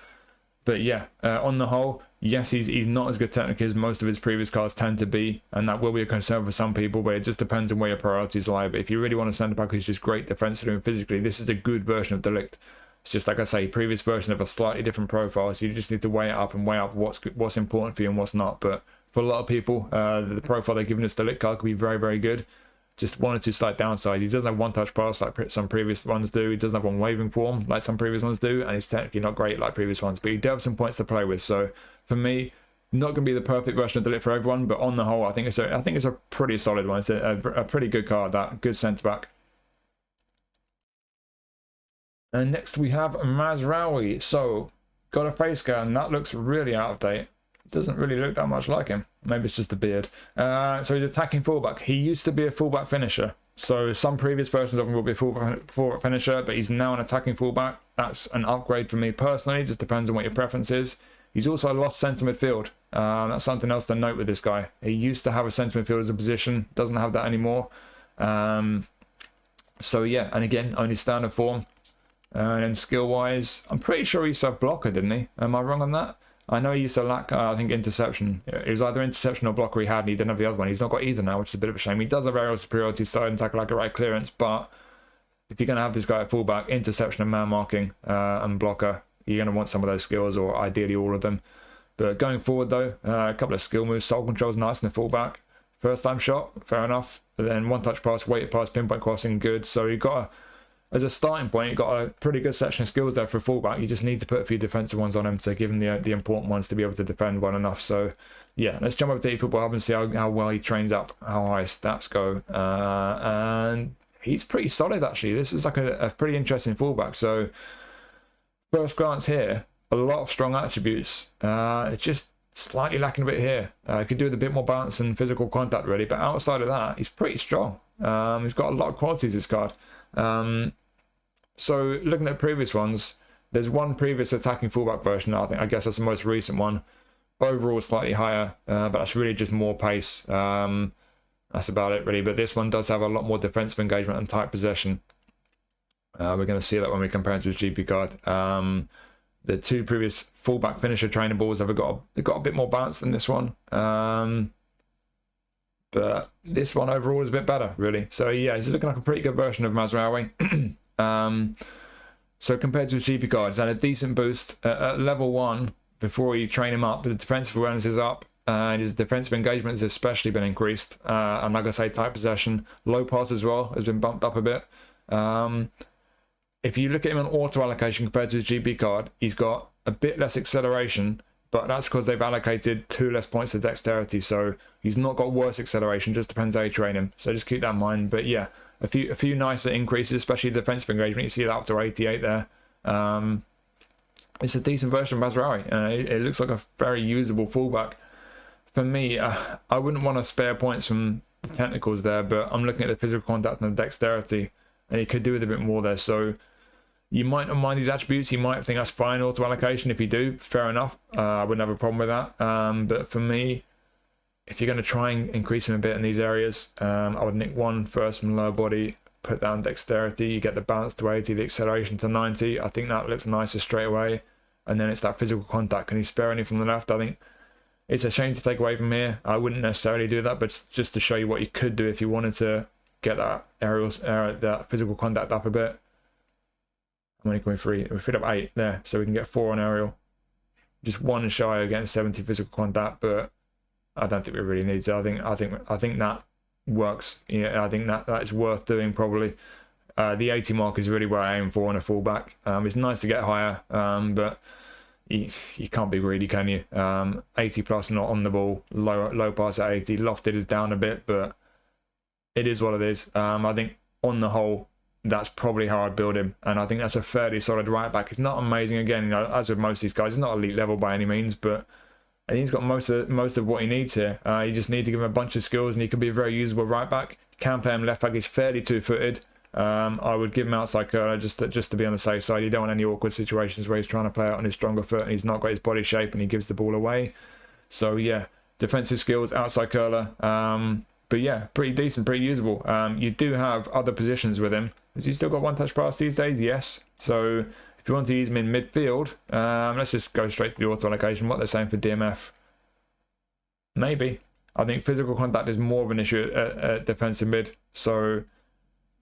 But yeah, on the whole, yes, he's not as good technically as most of his previous cards tend to be, and that will be a concern for some people, but it just depends on where your priorities lie. But if you really want a centre-back who's just great defensively and physically, this is a good version of De Ligt. It's just, like I say, previous version of a slightly different profile, so you just need to weigh it up and weigh up what's important for you and what's not. But for a lot of people, the profile they're giving us De Ligt card could be very, very good. Just one or two slight downsides. He doesn't have one-touch pass like some previous ones do. He doesn't have one waving form like some previous ones do. And he's technically not great like previous ones. But he does have some points to play with. So for me, not going to be the perfect version of De Ligt for everyone. But on the whole, I think it's a pretty solid one. It's a pretty good card, that. Good centre-back. And next we have Mazraoui. So, got a face scan. That looks really out of date. Doesn't really look that much like him. Maybe it's just the beard. So he's attacking fullback. He used to be a fullback finisher. So some previous versions of him will be a fullback finisher, but he's now an attacking fullback. That's an upgrade for me personally. Just depends on what your preference is. He's also lost centre midfield. That's something else to note with this guy. He used to have a centre midfield as a position. Doesn't have that anymore. So yeah, and again, only standard form. And then skill-wise, I'm pretty sure he used to have blocker, didn't he? Am I wrong on that? I know he used to lack, I think, interception. It was either interception or blocker he had, and he didn't have the other one. He's not got either now, which is a bit of a shame. He does have aerial superiority, starting tackle like a right clearance, but if you're going to have this guy at fullback, interception and man marking and blocker, you're going to want some of those skills, or ideally all of them. But going forward, though, a couple of skill moves. Soul control's nice in the fullback. First time shot, fair enough. But then one touch pass, weighted pass, pinpoint crossing, good. So you've got as a starting point, you've got a pretty good section of skills there for a fullback. You just need to put a few defensive ones on him to give him the important ones to be able to defend well enough. So, yeah, let's jump over to eFootball Hub and see how well he trains up, how high his stats go. And he's pretty solid, actually. This is like a pretty interesting fullback. So, first glance here, a lot of strong attributes. It's just slightly lacking a bit here. Could do with a bit more balance and physical contact, really. But outside of that, he's pretty strong. He's got a lot of qualities, this card. So looking at previous ones, there's one previous attacking fullback version. I guess that's the most recent one. Overall, slightly higher, but that's really just more pace. That's about it, really. But this one does have a lot more defensive engagement and tight possession. We're going to see that when we compare it to his GP card. The two previous fullback finisher training balls have got a bit more balance than this one. But this one overall is a bit better, really. So yeah, he's looking like a pretty good version of Mazraoui. So compared to his GP card, he's had a decent boost at level 1 before you train him up. The defensive awareness is up, and his defensive engagement has especially been increased. And like I say, tight possession, low pass as well has been bumped up a bit. If you look at him on auto allocation compared to his GP card, he's got a bit less acceleration, but that's because they've allocated 2 less points to dexterity, so he's not got worse acceleration, just depends how you train him. So just keep that in mind. But yeah, a few nicer increases, especially defensive engagement. You see that up to 88 there. It's a decent version of Mazraoui. It looks like a very usable fullback. For me, I wouldn't want to spare points from the technicals there, but I'm looking at the physical contact and the dexterity, and he could do with a bit more there. So you might not mind these attributes. You might think that's fine auto allocation. If you do, fair enough. I wouldn't have a problem with that. But for me, if you're going to try and increase him a bit in these areas, I would nick 1 first from lower body, put down dexterity. You get the balance to 80, the acceleration to 90. I think that looks nicer straight away. And then it's that physical contact. Can he spare any from the left? I think it's a shame to take away from here. I wouldn't necessarily do that, but just to show you what you could do if you wanted to get that that physical contact up a bit. I'm only going 3. We fit up 8 there, so we can get 4 on aerial. Just 1 shy of getting 70 physical contact, but I don't think we really need to. I think that works. Yeah, I think that is worth doing probably. The 80 mark is really where I aim for on a fullback. It's nice to get higher, but you can't be greedy, can you? 80 plus not on the ball, low pass at 80. Lofted is down a bit, but it is what it is. I think on the whole, that's probably how I'd build him, and I think that's a fairly solid right back. It's not amazing, again, you know, as with most of these guys, he's not elite level by any means, but I think he's got most of what he needs here. You just need to give him a bunch of skills, and he could be a very usable right back. You can play him left back. He's fairly 2-footed. I would give him outside curler just to be on the safe side. You don't want any awkward situations where he's trying to play out on his stronger foot and he's not got his body shape and he gives the ball away. So yeah, defensive skills, outside curler. But yeah, pretty decent, pretty usable. You do have other positions with him. Has he still got one touch pass these days? Yes. So if you want to use him in midfield, let's just go straight to the auto allocation. What they're saying for DMF. Maybe. I think physical contact is more of an issue at defensive mid. So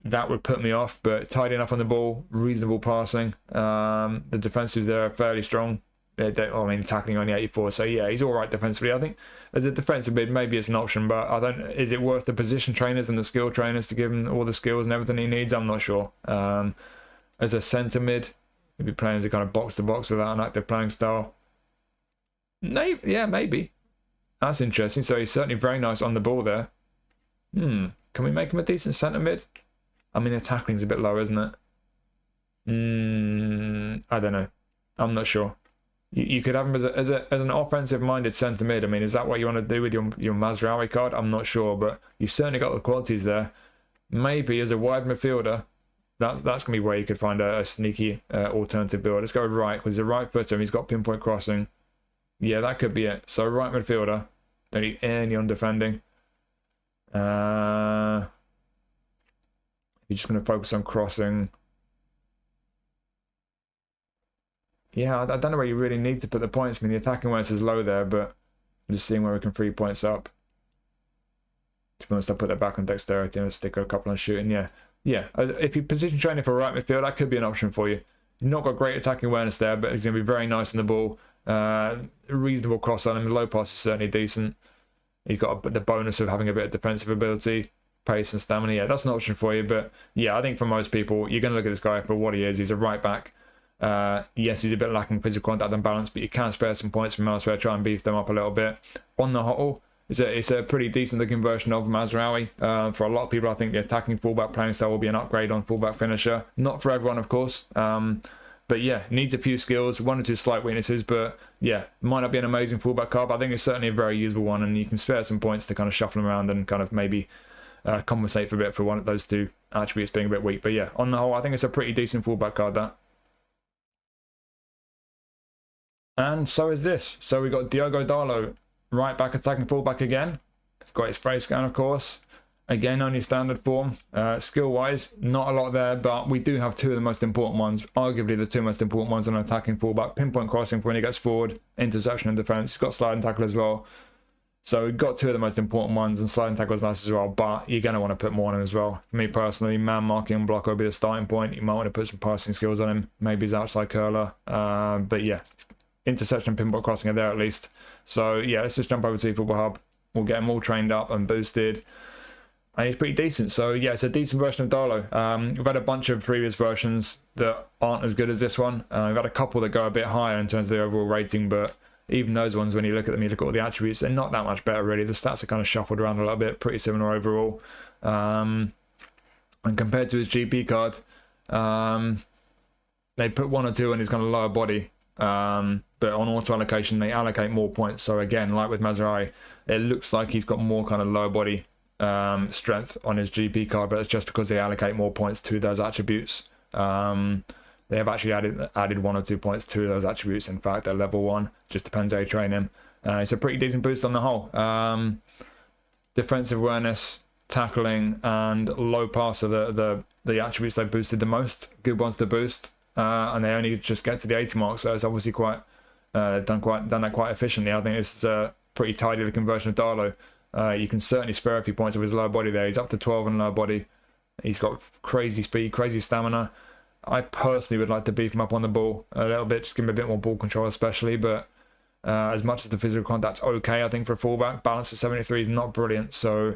that would put me off. But tidy enough on the ball, reasonable passing. The defensives there are fairly strong. Tackling only 84, so yeah, he's all right defensively. I think as a defensive mid, maybe it's an option, but I don't. Is it worth the position trainers and the skill trainers to give him all the skills and everything he needs? I'm not sure. As a centre mid, he'd be playing as a kind of box to box without an active playing style. Maybe. That's interesting. So he's certainly very nice on the ball there. Can we make him a decent centre mid? I mean, the tackling's a bit low, isn't it? I don't know. I'm not sure. You could have him as an offensive-minded centre mid. I mean, is that what you want to do with your Mazraoui card? I'm not sure, but you've certainly got the qualities there. Maybe as a wide midfielder, that's going to be where you could find a sneaky alternative build. Let's go with right, because he's a right footer and he's got pinpoint crossing. Yeah, that could be it. So right midfielder, don't need any on defending. You're just going to focus on crossing. Yeah, I don't know where you really need to put the points. I mean, the attacking awareness is low there, but I'm just seeing where we can 3 points up. To be honest, I'll put that back on dexterity and stick a couple on shooting. Yeah. If you position training for right midfield, that could be an option for you. You've not got great attacking awareness there, but it's going to be very nice on the ball. Reasonable cross on him. The low pass is certainly decent. He's got the bonus of having a bit of defensive ability, pace and stamina. Yeah, that's an option for you. But yeah, I think for most people, you're going to look at this guy for what he is. He's a right back. Yes, he's a bit lacking physical contact and balance, but you can spare some points from elsewhere, try and beef them up a little bit. On the whole, it's a pretty decent looking version of Mazraoui. For a lot of people, I think the attacking fullback playing style will be an upgrade on fullback finisher. Not for everyone, of course. But yeah, needs a few skills, 1 or 2 slight weaknesses, but yeah, might not be an amazing fullback card, but I think it's certainly a very usable one, and you can spare some points to kind of shuffle them around and kind of maybe compensate for a bit for one of those 2 attributes being a bit weak. But yeah, on the whole, I think it's a pretty decent fullback card, that. And so is this. So we got Diogo Dalot, right back attacking fullback again. It's got his face scan, of course. Again, only standard form. Skill-wise, not a lot there, but we do have 2 of the most important ones. Arguably the 2 most important ones on an attacking fullback. Pinpoint crossing for when he gets forward, interception and defense. He's got sliding tackle as well. So we got two of the most important ones, and sliding tackle is nice as well, but you're going to want to put more on him as well. For me personally, man marking and blocker will be the starting point. You might want to put some passing skills on him. Maybe his outside curler. But yeah, interception and pinball crossing are there at least. So yeah, let's just jump over to eFootball Hub. We'll get him all trained up and boosted. And he's pretty decent. So yeah, it's a decent version of Diallo. We've had a bunch of previous versions that aren't as good as this one. We've had a couple that go a bit higher in terms of the overall rating, but even those ones, when you look at them, you look at all the attributes, they're not that much better really. The stats are kind of shuffled around a little bit, pretty similar overall. And compared to his GP card, they put one or two on his kind of lower body. But on auto allocation, they allocate more points. So again, like with Mazraoui, it looks like he's got more kind of lower body strength on his GP card, but it's just because they allocate more points to those attributes. They have actually added 1 or 2 points to those attributes. In fact, they're level 1. Just depends how you train him. It's a pretty decent boost on the whole. Defensive awareness, tackling, and low pass are the attributes they boosted the most. Good ones to boost, and they only just get to the 80 mark. So it's obviously quite done that quite efficiently. I think it's a pretty tidy looking version of Diallo. You can certainly spare a few points of his lower body there. He's up to 12 in lower body. He's got crazy speed, crazy stamina. I personally would like to beef him up on the ball a little bit, just give him a bit more ball control especially, but as much as the physical contact's okay, I think for a fullback, balance of 73 is not brilliant, so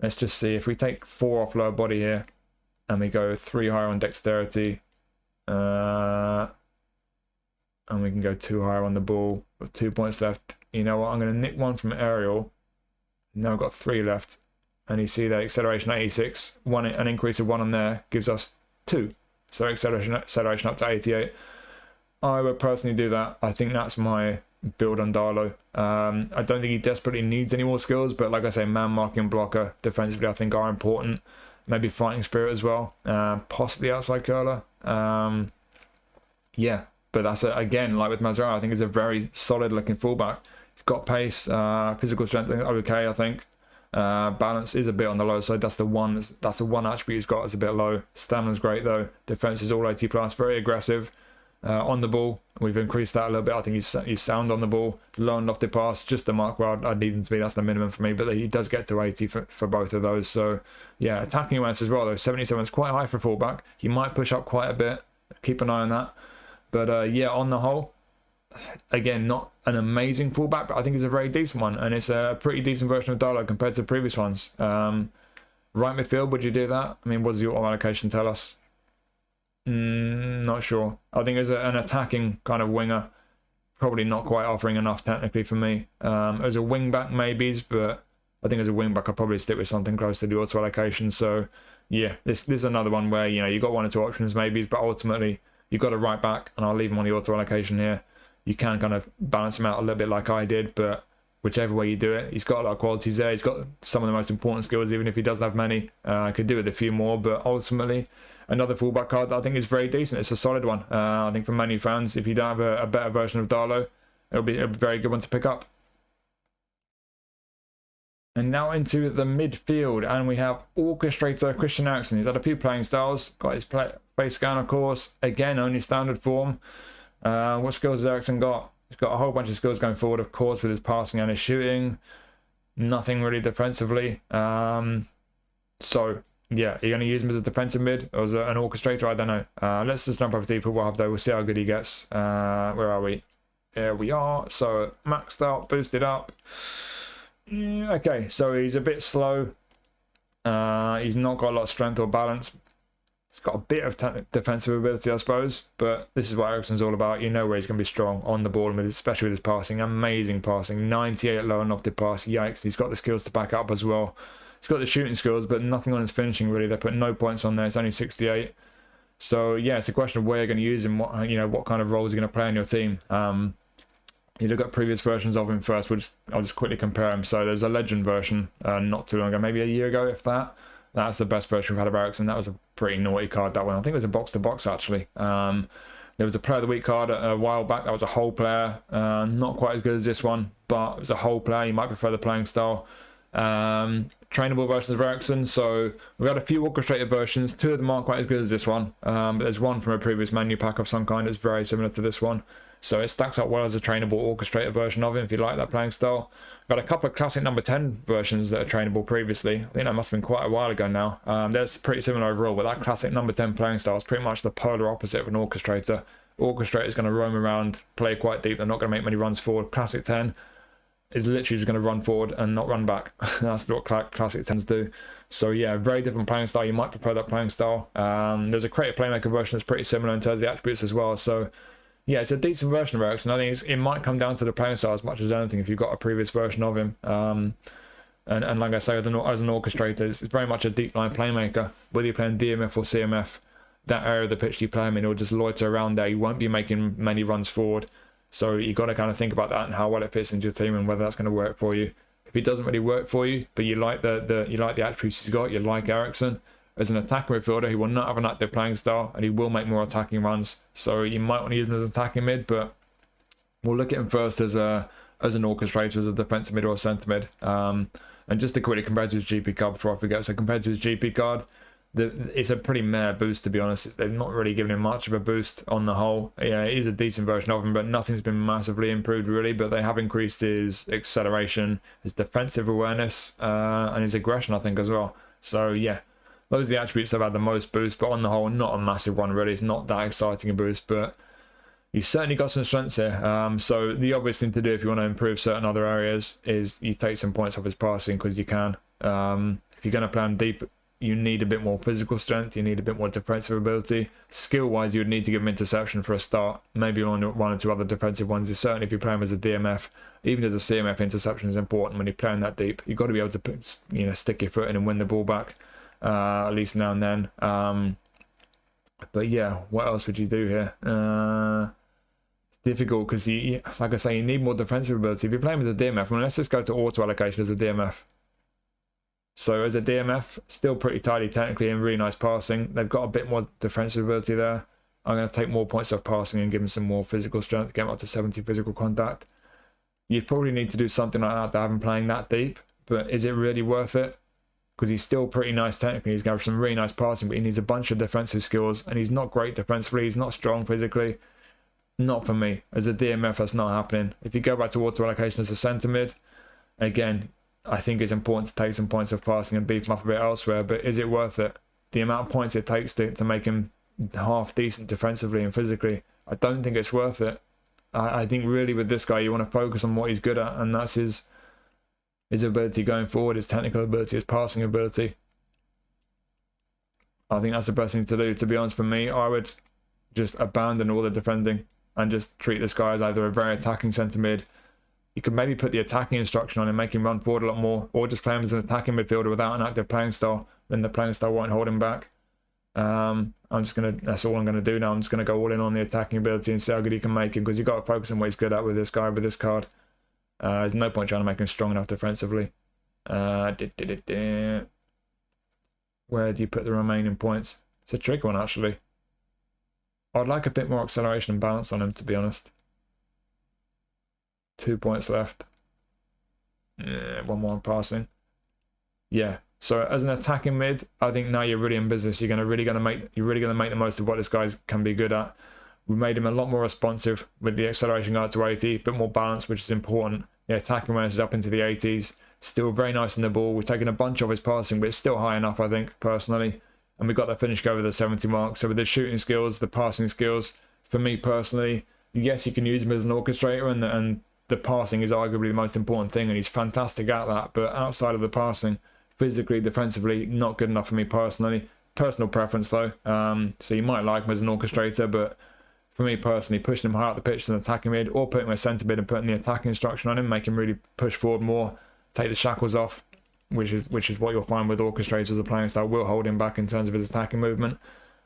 let's just see. If we take 4 off lower body here, and we go 3 higher on dexterity, and we can go 2 higher on the ball, with 2 points left. You know what, I'm going to nick 1 from aerial, now I've got 3 left, and you see that acceleration 86, an increase of 1 on there gives us 2. So acceleration up to 88. I would personally do that. I think that's my build on Diallo. I don't think he desperately needs any more skills, but like I say, man marking and blocker defensively I think are important. Maybe fighting spirit as well. Possibly outside curler. Yeah, but that's again, like with Mazraoui, I think he's a very solid looking fullback. He's got pace, physical strength, okay, I think. Balance is a bit on the low side. That's the one attribute he's got is a bit low. Stamina's great though. Defense is all 80 plus. Very aggressive on the ball. We've increased that a little bit. I think he's sound on the ball. Low and lofted pass, just the mark where I'd need him to be. That's the minimum for me. But he does get to 80 for both of those. So yeah, attacking awareness as well though. 77 is quite high for fullback. He might push up quite a bit. Keep an eye on that. But yeah, on the whole, again, not an amazing fullback, but I think it's a very decent one, and it's a pretty decent version of Diallo compared to the previous ones. Right midfield, would you do that? I mean, what does your allocation tell us? Not sure. I think as an attacking kind of winger, probably not quite offering enough technically for me. As a wing back, maybe, but I think as a wing back, I'd probably stick with something close to the auto allocation. So yeah, this is another one where you got 1 or 2 options maybe, but ultimately you've got a right back, and I'll leave him on the auto allocation here. You can kind of balance him out a little bit like I did, but whichever way you do it, he's got a lot of qualities there. He's got some of the most important skills, even if he doesn't have many. Could do with a few more, but ultimately, another fullback card that I think is very decent. It's a solid one. I think for many fans, if you don't have a better version of Diallo, it'll be a very good one to pick up. And now into the midfield, and we have Orchestrator Christian Eriksen. He's had a few playing styles. Got his face scan, of course. Again, only standard form. What skills has Eriksen got? He's got a whole bunch of skills going forward, of course, with his passing and his shooting. Nothing really defensively. So, yeah, are you going to use him as a defensive mid or as an orchestrator? I don't know. Let's just jump over to eFootball Hub, though. We'll see how good he gets. Where are we? There we are. So, maxed out, boosted up. Okay, so he's a bit slow. He's not got a lot of strength or balance. He's got a bit of defensive ability, I suppose, but this is what Eriksen's all about. You know where he's going to be strong on the ball, and especially with his passing. Amazing passing. 98 low and lofted pass. Yikes. He's got the skills to back up as well. He's got the shooting skills, but nothing on his finishing, really. They put no points on there. It's only 68. So, yeah, it's a question of where you're going to use him, what kind of roles you're going to play on your team. You look at previous versions of him first. I'll just quickly compare him. So there's a legend version not too long ago, maybe a year ago, if that. That's the best version we've had of Eriksen. That was a pretty naughty card, that one. I think it was a box-to-box, actually. There was a Player of the Week card a while back. That was a whole player. Not quite as good as this one, but it was a whole player. You might prefer the playing style. Trainable versions of Eriksen. So we've had a few orchestrated versions. 2 of them aren't quite as good as this one. But there's one from a previous menu pack of some kind that's very similar to this one. So it stacks up well as a trainable orchestrator version of him if you like that playing style. Got a couple of classic number 10 versions that are trainable previously. I think that must have been quite a while ago now. They're pretty similar overall, but that classic number 10 playing style is pretty much the polar opposite of an orchestrator. Orchestrator is going to roam around, play quite deep. They're not going to make many runs forward. Classic 10 is literally just going to run forward and not run back. That's what classic 10s do. So yeah, very different playing style. You might prefer that playing style. There's a creative playmaker version that's pretty similar in terms of the attributes as well. So yeah, it's a decent version of Eriksen. I think it might come down to the playing style as much as anything if you've got a previous version of him. And like I say, as an orchestrator, it's very much a deep line playmaker. Whether you're playing DMF or CMF, that area of the pitch you play him in, he'll just loiter around there. You won't be making many runs forward. So you got to kind of think about that and how well it fits into your team and whether that's going to work for you. If it doesn't really work for you, but you like the attributes he's got, you like Eriksen as an attacking midfielder, he will not have an active playing style and he will make more attacking runs. So you might want to use him as an attacking mid, but we'll look at him first as an orchestrator, as a defensive mid or a centre mid. And just to quickly compare to his GP card before I forget, so compared to his GP card, it's a pretty meh boost, to be honest. They've not really given him much of a boost on the whole. Yeah, it is a decent version of him, but nothing's been massively improved really. But they have increased his acceleration, his defensive awareness, and his aggression, I think, as well. So yeah, those are the attributes that have had the most boost, but on the whole, not a massive one really. It's not that exciting a boost, but you've certainly got some strengths here. So the obvious thing to do if you want to improve certain other areas is you take some points off his passing, because you can. If you're going to play him deep, you need a bit more physical strength, you need a bit more defensive ability. Skill-wise, you would need to give him interception for a start, maybe one or two other defensive ones. Certainly if you play him as a DMF, even as a CMF, interception is important when you're playing that deep. You've got to be able to stick your foot in and win the ball back, at least now and then. But yeah, what else would you do here? It's difficult because, like I say, you need more defensive ability. If you're playing with a DMF, let's just go to auto allocation as a DMF. So as a DMF, still pretty tidy technically and really nice passing. They've got a bit more defensive ability there. I'm going to take more points off passing and give him some more physical strength, get him up to 70 physical contact. You probably need to do something like that to have him playing that deep, but is it really worth it? Because he's still pretty nice technically. He's got some really nice passing, but he needs a bunch of defensive skills, and he's not great defensively. He's not strong physically. Not for me. As a DMF, that's not happening. If you go back to auto allocation as a centre mid, again, I think it's important to take some points of passing and beef him up a bit elsewhere, but is it worth it? The amount of points it takes to make him half decent defensively and physically, I don't think it's worth it. I think really with this guy, you want to focus on what he's good at, and that's his ability going forward, his technical ability, his passing ability. I think that's the best thing to do. To be honest, for me, I would just abandon all the defending and just treat this guy as either a very attacking centre mid. You could maybe put the attacking instruction on and make him run forward a lot more, or just play him as an attacking midfielder without an active playing style. Then the playing style won't hold him back. That's all I'm gonna do now. I'm just gonna go all in on the attacking ability and see how good he can make him, because you've got to focus on what he's good at with this guy, with this card. There's no point trying to make him strong enough defensively. Where do you put the remaining points? It's a tricky one actually. I'd like a bit more acceleration and balance on him, to be honest. 2 points left. One more on passing. Yeah. So as an attacking mid, I think now you're really in business. You're really gonna make the most of what this guy can be good at. We made him a lot more responsive with the acceleration going to 80, a bit more balance, which is important. The attacking awareness is up into the 80s. Still very nice in the ball. We're taking a bunch of his passing, but it's still high enough, I think, personally. And we got that finish go over the 70 mark. So with the shooting skills, the passing skills, for me personally, yes, you can use him as an orchestrator, and the passing is arguably the most important thing, and he's fantastic at that. But outside of the passing, physically, defensively, not good enough for me personally. Personal preference though. So you might like him as an orchestrator, but for me personally, pushing him high up the pitch to an attacking mid, or putting him a centre mid and putting the attacking instruction on him, make him really push forward more, take the shackles off, which is what you'll find with orchestrators. The playing style will hold him back in terms of his attacking movement.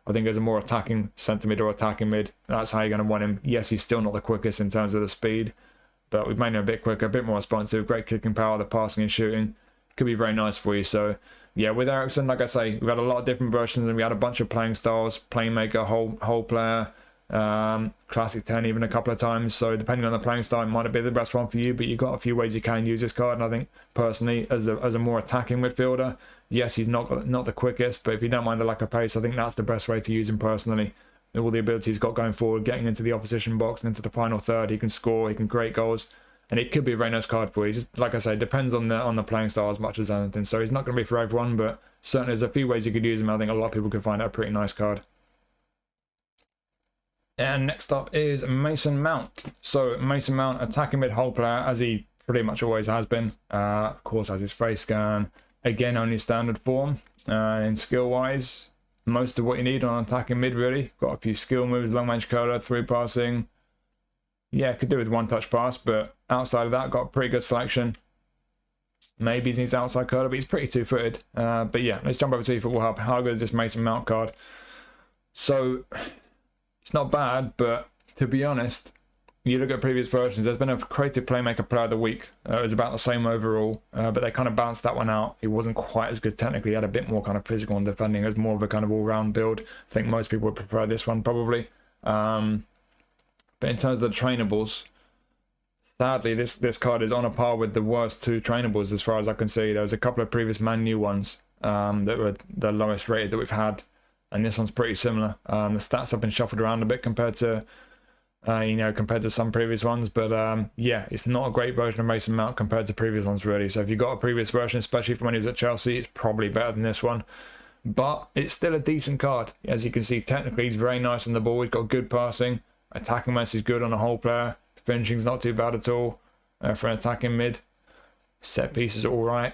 I think as a more attacking centre mid or attacking mid, that's how you're going to want him. Yes, he's still not the quickest in terms of the speed, but we've made him a bit quicker, a bit more responsive, great kicking power, the passing and shooting. Could be very nice for you. So yeah, with Eriksen, like I say, we've had a lot of different versions, and we had a bunch of playing styles, playmaker, whole player, classic 10 even a couple of times. So depending on the playing style, it might not be the best one for you, but you've got a few ways you can use this card. And I think personally, as a more attacking midfielder, yes, he's not the quickest, but if you don't mind the lack of pace, I think that's the best way to use him personally. all the abilities he's got going forward, getting into the opposition box and into the final third. He can score, he can create goals, and it could be a very nice card for you. Just like I say, depends on the playing style as much as anything. So he's not going to be for everyone, but certainly there's a few ways you could use him. I think a lot of people could find it a pretty nice card. And next up is Mason Mount. So Mason Mount, attacking mid-hole player, as he pretty much always has been. Of course, has his face scan. Again, only standard form. In skill-wise, most of what you need on attacking mid, really. Got a few skill moves, long range curler, through passing. Yeah, could do with one touch pass, but outside of that, got a pretty good selection. Maybe he needs outside curler, but he's pretty two-footed. But yeah, let's jump over to eFootball Hub. How good is this Mason Mount card? So it's not bad, but to be honest, you look at previous versions, there's been a creative playmaker player of the week. It was about the same overall, but they kind of balanced that one out. He wasn't quite as good technically. He had a bit more kind of physical and defending. It was more of a kind of all-round build. I think most people would prefer this one probably. But in terms of the trainables, sadly, this card is on a par with the worst two trainables as far as I can see. There was a couple of previous Man U ones that were the lowest rated that we've had, and this one's pretty similar. The stats have been shuffled around a bit compared to compared to some previous ones, but yeah, it's not a great version of Mason Mount compared to previous ones really. So if you've got a previous version, especially from when he was at Chelsea, it's probably better than this one, but it's still a decent card. As you can see, technically he's very nice on the ball. He's got good passing, attacking mess is good on a whole player, finishing's not too bad at all for an attacking mid. Set pieces are all right,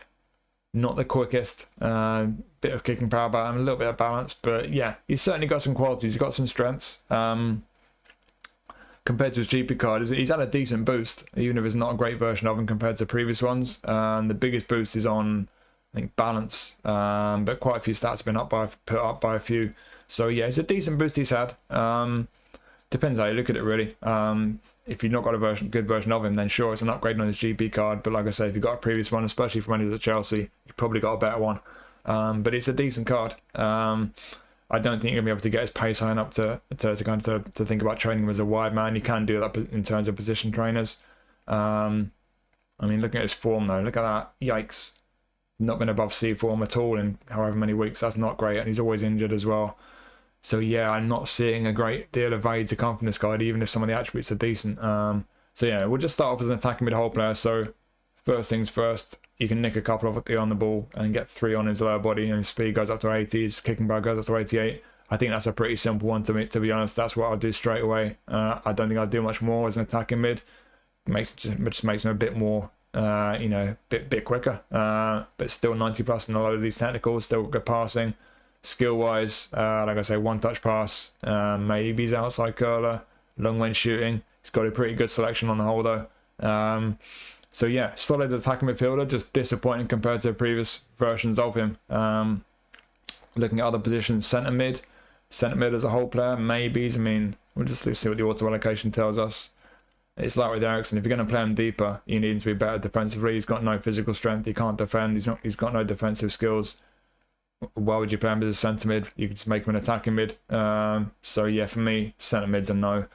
not the quickest, bit of kicking power about him, a little bit of balance, but yeah, he's certainly got some qualities. He's got some strengths. Compared to his GP card, he's had a decent boost, even if it's not a great version of him compared to previous ones. The biggest boost is on, I think, balance, but quite a few stats have been put up by a few. So yeah, it's a decent boost he's had. Depends how you look at it really. If you've not got a good version of him, then sure, it's an upgrade on his GP card. But like I say, if you've got a previous one, especially from when he was at Chelsea, you've probably got a better one. But it's a decent card. I don't think you're going to be able to get his pace high enough to think about training him as a wide man. You can do that in terms of position trainers. I mean, looking at his form though, look at that. Yikes. Not been above C form at all in however many weeks. That's not great. And he's always injured as well. So yeah, I'm not seeing a great deal of value to come from this guy, even if some of the attributes are decent. So yeah, we'll just start off as an attacking mid-hole player. So first things first, you can nick a couple of the on the ball and get 3 on his lower body, and his speed goes up to 80, his kicking power goes up to 88. I think that's a pretty simple one to be honest. That's what I'll do straight away. I don't think I'll do much more as an attacking mid. Just makes him a bit more, bit quicker. But still 90 plus in a lot of these technicals, still good passing. Skill wise, like I say, one touch pass, maybe he's outside curler, long range shooting. He's got a pretty good selection on the whole though. So yeah, solid attacking midfielder, just disappointing compared to previous versions of him. Looking at other positions, centre mid as a whole player, maybes. I mean, we'll just see what the auto allocation tells us. It's like with Eriksen, if you're going to play him deeper, you need him to be better defensively. He's got no physical strength, he can't defend, he's got no defensive skills. Why would you play him as a centre mid? You could just make him an attacking mid. So yeah, for me, centre mid's a no.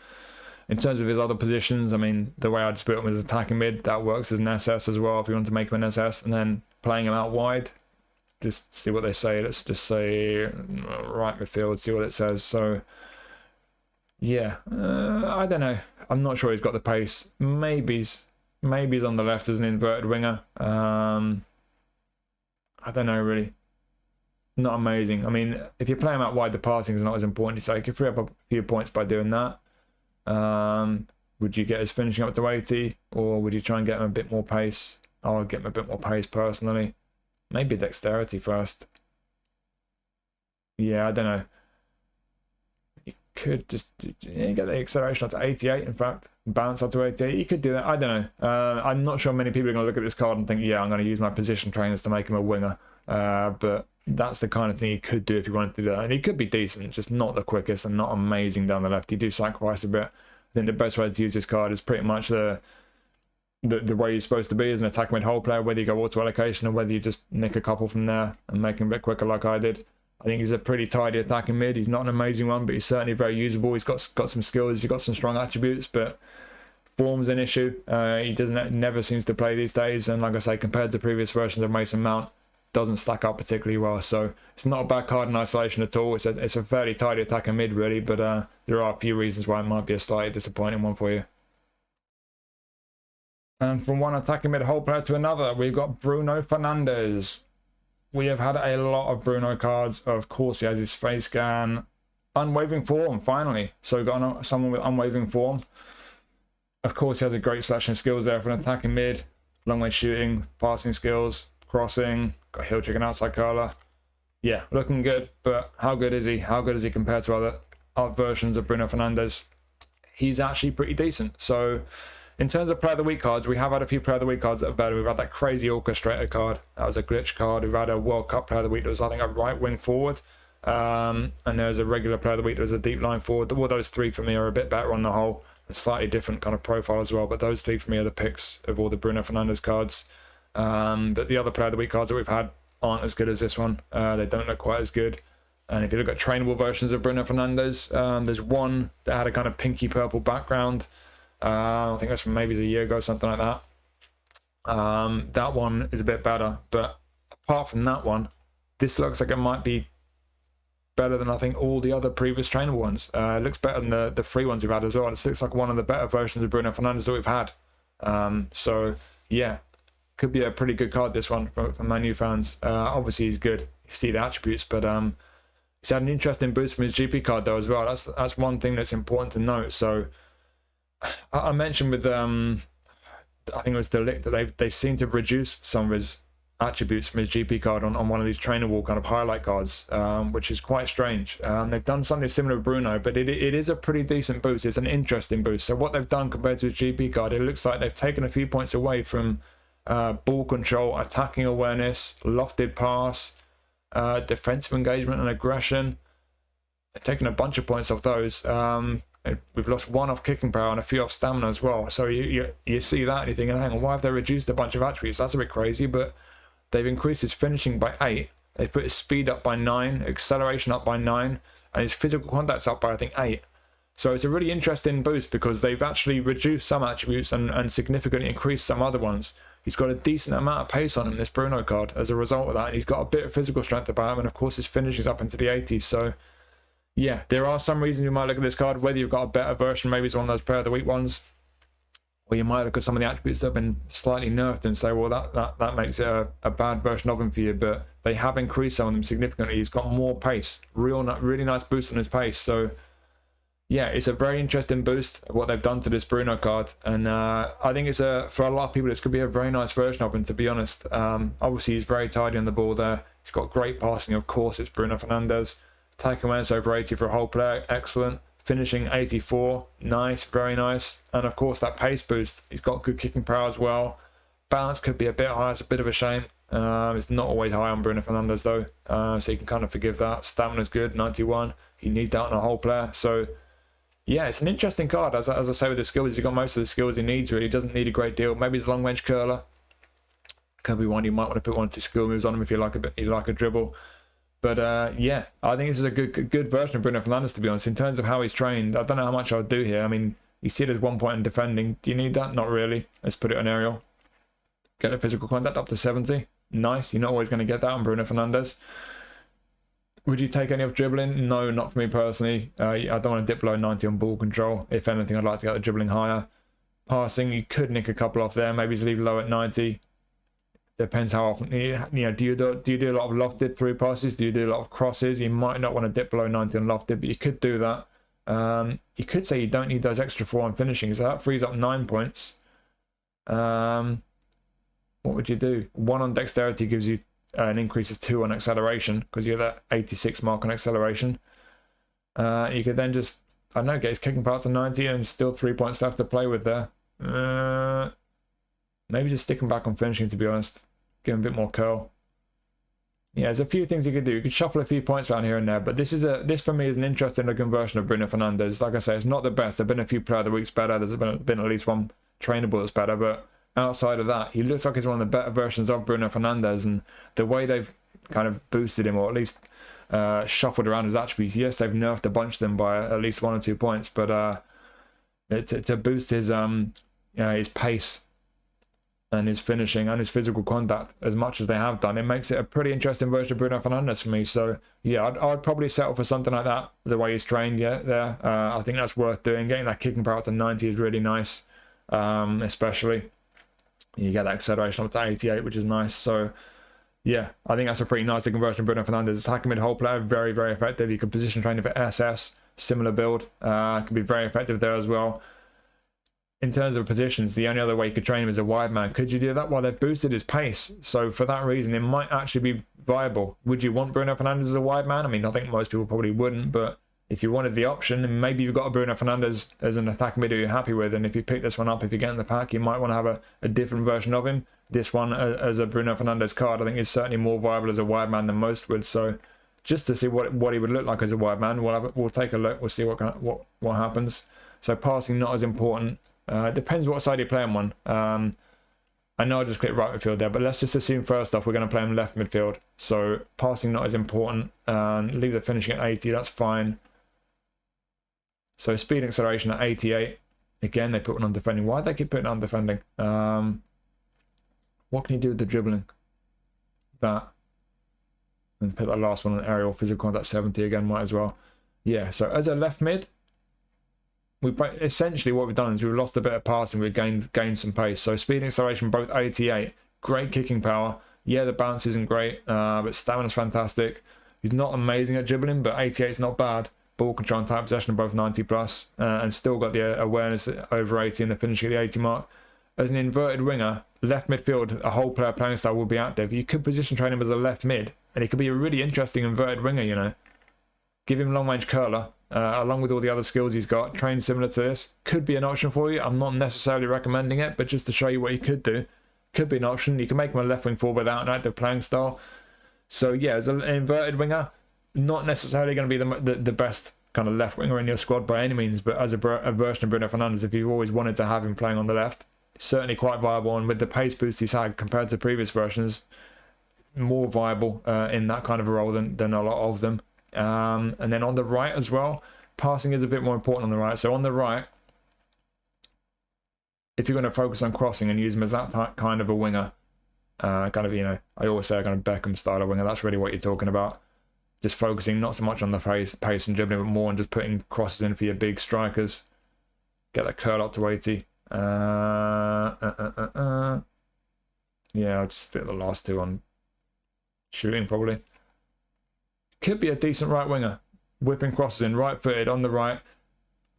In terms of his other positions, I mean, the way I just put him as attacking mid, that works as an SS as well if you want to make him an SS. And then playing him out wide, just see what they say. Let's just say right midfield, see what it says. So yeah, I don't know. I'm not sure he's got the pace. Maybe he's on the left as an inverted winger. I don't know really. Not amazing. I mean, if you play him out wide, the passing is not as important. So you can free up a few points by doing that. Would you get his finishing up to 80, or would you try and get him a bit more pace? I would get him a bit more pace personally. Maybe dexterity first. Yeah, I don't know. You could just get the acceleration up to 88, in fact. Bounce up to 88. You could do that. I don't know. I'm not sure many people are going to look at this card and think, yeah, I'm going to use my position trainers to make him a winger. But that's the kind of thing you could do if you wanted to do that. And he could be decent, just not the quickest and not amazing down the left. You do sacrifice a bit. I think the best way to use this card is pretty much the way you're supposed to be as an attacking mid-hole player, whether you go auto allocation or whether you just nick a couple from there and make him a bit quicker like I did. I think he's a pretty tidy attacking mid. He's not an amazing one, but he's certainly very usable. He's got some skills, he's got some strong attributes, but form's an issue. He never seems to play these days, and like I say, compared to previous versions of Mason Mount, doesn't stack up particularly well. So it's not a bad card in isolation at all. It's a fairly tidy attacking mid, really, but there are a few reasons why it might be a slightly disappointing one for you. And from one attacking mid whole player to another, we've got Bruno Fernandes. We have had a lot of Bruno cards. Of course, he has his face scan. Unwavering form, finally. So we've got someone with unwavering form. Of course, he has a great selection of skills there for an attacking mid. Long range shooting, passing skills, crossing, got heel chicken outside curler. Yeah, looking good, but how good is he? How good is he compared to other versions of Bruno Fernandes? He's actually pretty decent. So in terms of Player of the Week cards, we have had a few Player of the Week cards that are better. We've had that crazy orchestrator card. That was a glitch card. We've had a World Cup Player of the Week that was, I think, a right wing forward. And there's a regular Player of the Week that was a deep line forward. Well, those three for me are a bit better on the whole. A slightly different kind of profile as well, but those three for me are the picks of all the Bruno Fernandes cards. But the other Player of the Week cards that we've had aren't as good as this one. They don't look quite as good. And if you look at trainable versions of Bruno Fernandes, there's one that had a kind of pinky purple background. I think that's from maybe a year ago, something like that. That one is a bit better, but apart from that one, this looks like it might be better than I think all the other previous trainable ones. It looks better than the free ones we've had as well. It looks like one of the better versions of Bruno Fernandes that we've had. So yeah, could be a pretty good card, this one, for Man U fans. Obviously he's good, you see the attributes, but he's had an interesting boost from his GP card though as well. That's one thing that's important to note. So I mentioned with I think it was De Ligt that they seem to have reduced some of his attributes from his GP card on one of these trainable kind of highlight cards, which is quite strange. They've done something similar with Bruno, but it is a pretty decent boost. It's an interesting boost. So what they've done compared to his GP card, it looks like they've taken a few points away from ball control, attacking awareness, lofted pass, defensive engagement and aggression. They've taken a bunch of points off those. We've lost one off kicking power and a few off stamina as well. So you see that and you think, hang on, why have they reduced a bunch of attributes? That's a bit crazy, but they've increased his finishing by 8. They've put his speed up by 9, acceleration up by 9, and his physical contacts up by, I think, 8. So it's a really interesting boost because they've actually reduced some attributes and significantly increased some other ones. He's got a decent amount of pace on him, this Bruno card, as a result of that. And he's got a bit of physical strength about him, and of course his finishing's up into the 80s. So yeah, there are some reasons you might look at this card, whether you've got a better version, maybe it's one of those Player of the Week ones, or you might look at some of the attributes that have been slightly nerfed and say, well, that makes it a bad version of him for you. But they have increased some of them significantly. He's got more pace, really nice boost on his pace. So yeah, it's a very interesting boost of what they've done to this Bruno card. And I think for a lot of people, this could be a very nice version of him, to be honest. Obviously, he's very tidy on the ball there. He's got great passing, of course. It's Bruno Fernandes. Attack awareness over 80 for a whole player, excellent. Finishing 84, nice, very nice. And of course that pace boost, he's got good kicking power as well. Balance could be a bit high, it's a bit of a shame. It's not always high on Bruno Fernandes though, so you can kind of forgive that. Stamina's good, 91. You need that on a whole player. So yeah, it's an interesting card. As I say with the skills, he's got most of the skills he needs really. He doesn't need a great deal. Maybe he's a long range curler. Could be one you might want to put one or two skill moves on him if you like a dribble. But yeah, I think this is a good version of Bruno Fernandes, to be honest. In terms of how he's trained, I don't know how much I would do here. I mean, you see there's 1 point in defending. Do you need that? Not really. Let's put it on aerial. Get the physical contact up to 70. Nice. You're not always going to get that on Bruno Fernandes. Would you take any off dribbling? No, not for me personally. I don't want to dip below 90 on ball control. If anything, I'd like to get the dribbling higher. Passing, you could nick a couple off there. Maybe leave low at 90. Depends how often. Do you do a lot of lofted through passes? Do you do a lot of crosses? You might not want to dip below 90 on lofted, but you could do that. You could say you don't need those extra 4 on finishing, so that frees up 9 points. What would you do? 1 on dexterity gives you an increase of 2 on acceleration because you're that 86 mark on acceleration. You could then just, I don't know, get his kicking power to 90 and still 3 points left to play with there. Maybe just stick him back on finishing, to be honest. Give him a bit more curl. Yeah, there's a few things you could do. You could shuffle a few points around here and there, but this for me is an interesting looking version of Bruno Fernandes. Like I say, it's not the best. There've been a few Player of the Weeks better. There's been at least one trainable that's better, but outside of that, he looks like he's one of the better versions of Bruno Fernandes, and the way they've kind of boosted him, or at least shuffled around his attributes. Yes, they've nerfed a bunch of them by at least 1 or 2 points, but to boost his pace and his finishing and his physical contact as much as they have done, it makes it a pretty interesting version of Bruno Fernandes for me. So yeah, I'd probably settle for something like that, the way he's trained there. I think that's worth doing. Getting that kicking power to 90 is really nice, especially. You get that acceleration up to 88, which is nice. So yeah, I think that's a pretty nice conversion of Bruno Fernandes. Attacking mid-hole player, very, very effective. You can position train for SS, similar build. Can be very effective there as well. In terms of positions, the only other way you could train him is a wide man. Could you do that? Well, they've boosted his pace. So for that reason, it might actually be viable. Would you want Bruno Fernandes as a wide man? I mean, I think most people probably wouldn't, but if you wanted the option, and maybe you've got a Bruno Fernandes as an attacking mid you're happy with, and if you pick this one up, if you get in the pack, you might want to have a different version of him. This one as a Bruno Fernandes card, I think is certainly more viable as a wide man than most would. So just to see what he would look like as a wide man, we'll take a look. We'll see what happens. So passing not as important. It depends what side you're playing on. I know I just clicked right midfield there, but let's just assume first off we're going to play him left midfield. So passing not as important. Leave the finishing at 80, that's fine. So speed and acceleration at 88. Again, they put one on defending. Why do they keep putting it on defending? What can you do with the dribbling? That. And put that last one on aerial. Physical contact 70 again, might as well. Yeah, so as a left mid, essentially what we've done is we've lost a bit of passing, we've gained some pace. So speed and acceleration both 88, great kicking power. Yeah, the balance isn't great, but stamina's fantastic. He's not amazing at dribbling, but 88 is not bad. Ball control and tight possession are both 90 plus, and still got the awareness over 80 and the finishing at the 80 mark. As an inverted winger, left midfield, a whole player playing style will be active. You could position train him as a left mid, and he could be a really interesting inverted winger, you know. Give him long range curler. Along with all the other skills he's got, trained similar to this, could be an option for you. I'm not necessarily recommending it, but just to show you what he could do, could be an option. You can make him a left wing forward without an active playing style. So yeah, as an inverted winger, not necessarily going to be the best kind of left winger in your squad by any means, but as a version of Bruno Fernandes, if you've always wanted to have him playing on the left, certainly quite viable. And with the pace boost he's had compared to previous versions, more viable in that kind of a role than a lot of them. And then on the right as well, passing is a bit more important on the right. So on the right, if you're going to focus on crossing and use him as that kind of a winger, kind of, you know, I always say a kind of Beckham style of winger, that's really what you're talking about. Just focusing not so much on the pace and dribbling, but more on just putting crosses in for your big strikers. Get that curl up to 80. Yeah, I'll just split the last two on shooting probably. Could be a decent right winger. Whipping crosses in, right footed, on the right.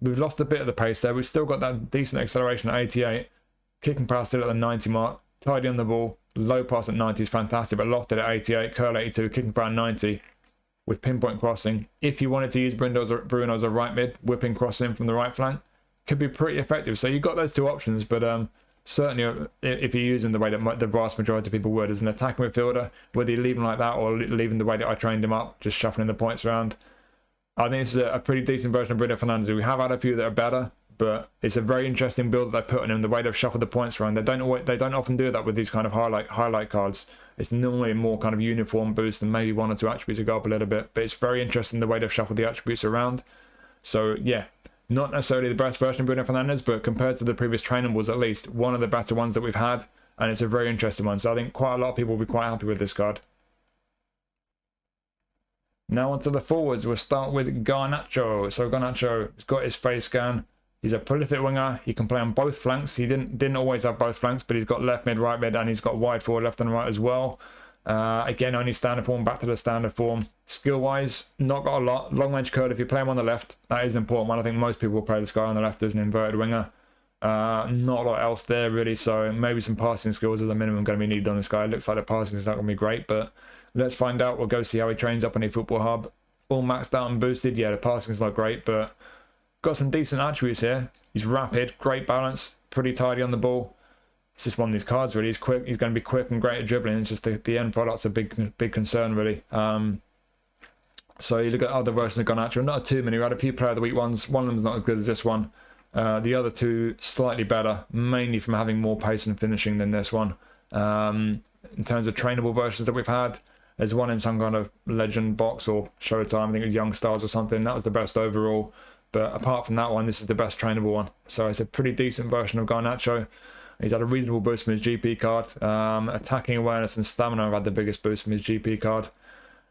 We've lost a bit of the pace there. We've still got that decent acceleration at 88. Kicking pass still at the 90 mark. Tidy on the ball. Low pass at 90 is fantastic, but lofted at 88. Curl 82. Kicking power 90. With pinpoint crossing. If you wanted to use Bruno as a right mid, whipping crossing from the right flank, could be pretty effective. So you've got those two options, but certainly if you're using the way that the vast majority of people would as an attacking midfielder, whether you leave him like that or leave him the way that I trained him up, just shuffling the points around, I think this is a pretty decent version of Bruno Fernandes. We have had a few that are better, but it's a very interesting build that they put on him, the way they've shuffled the points around. They don't often do that with these kind of highlight cards. It's normally more kind of uniform boost and maybe one or two attributes that go up a little bit, but it's very interesting the way they've shuffled the attributes around. So yeah, not necessarily the best version of Bruno Fernandes, but compared to the previous trainables, at least one of the better ones that we've had, and it's a very interesting one. So I think quite a lot of people will be quite happy with this card. Now onto the forwards. We'll start with Garnacho. So Garnacho has got his face scan. He's a prolific winger. He can play on both flanks. He didn't always have both flanks, but he's got left mid, right mid, and he's got wide forward, left and right as well. Again, only standard form, back to the standard form. Skill-wise, not got a lot. Long range curl, if you play him on the left, that is an important one. I think most people will play this guy on the left as an inverted winger. Not a lot else there, really, so maybe some passing skills as a minimum going to be needed on this guy. It looks like the passing is not going to be great, but let's find out. We'll go see how he trains up on eFootball Hub. All maxed out and boosted. Yeah, the passing is not great, but got some decent attributes here. He's rapid, great balance, pretty tidy on the ball. It's just one of these cards, really. He's quick. He's going to be quick and great at dribbling. It's just the end product's a big concern, really. So you look at other versions of Garnacho, not too many. We had a few player of the week ones. One of them's not as good as this one. The other two slightly better, mainly from having more pace and finishing than this one. In terms of trainable versions that we've had, there's one in some kind of legend box or Showtime. I think it was Young Stars or something. That was the best overall. But apart from that one, this is the best trainable one. So it's a pretty decent version of Garnacho. He's had a reasonable boost from his GP card. Attacking awareness and stamina have had the biggest boost from his GP card.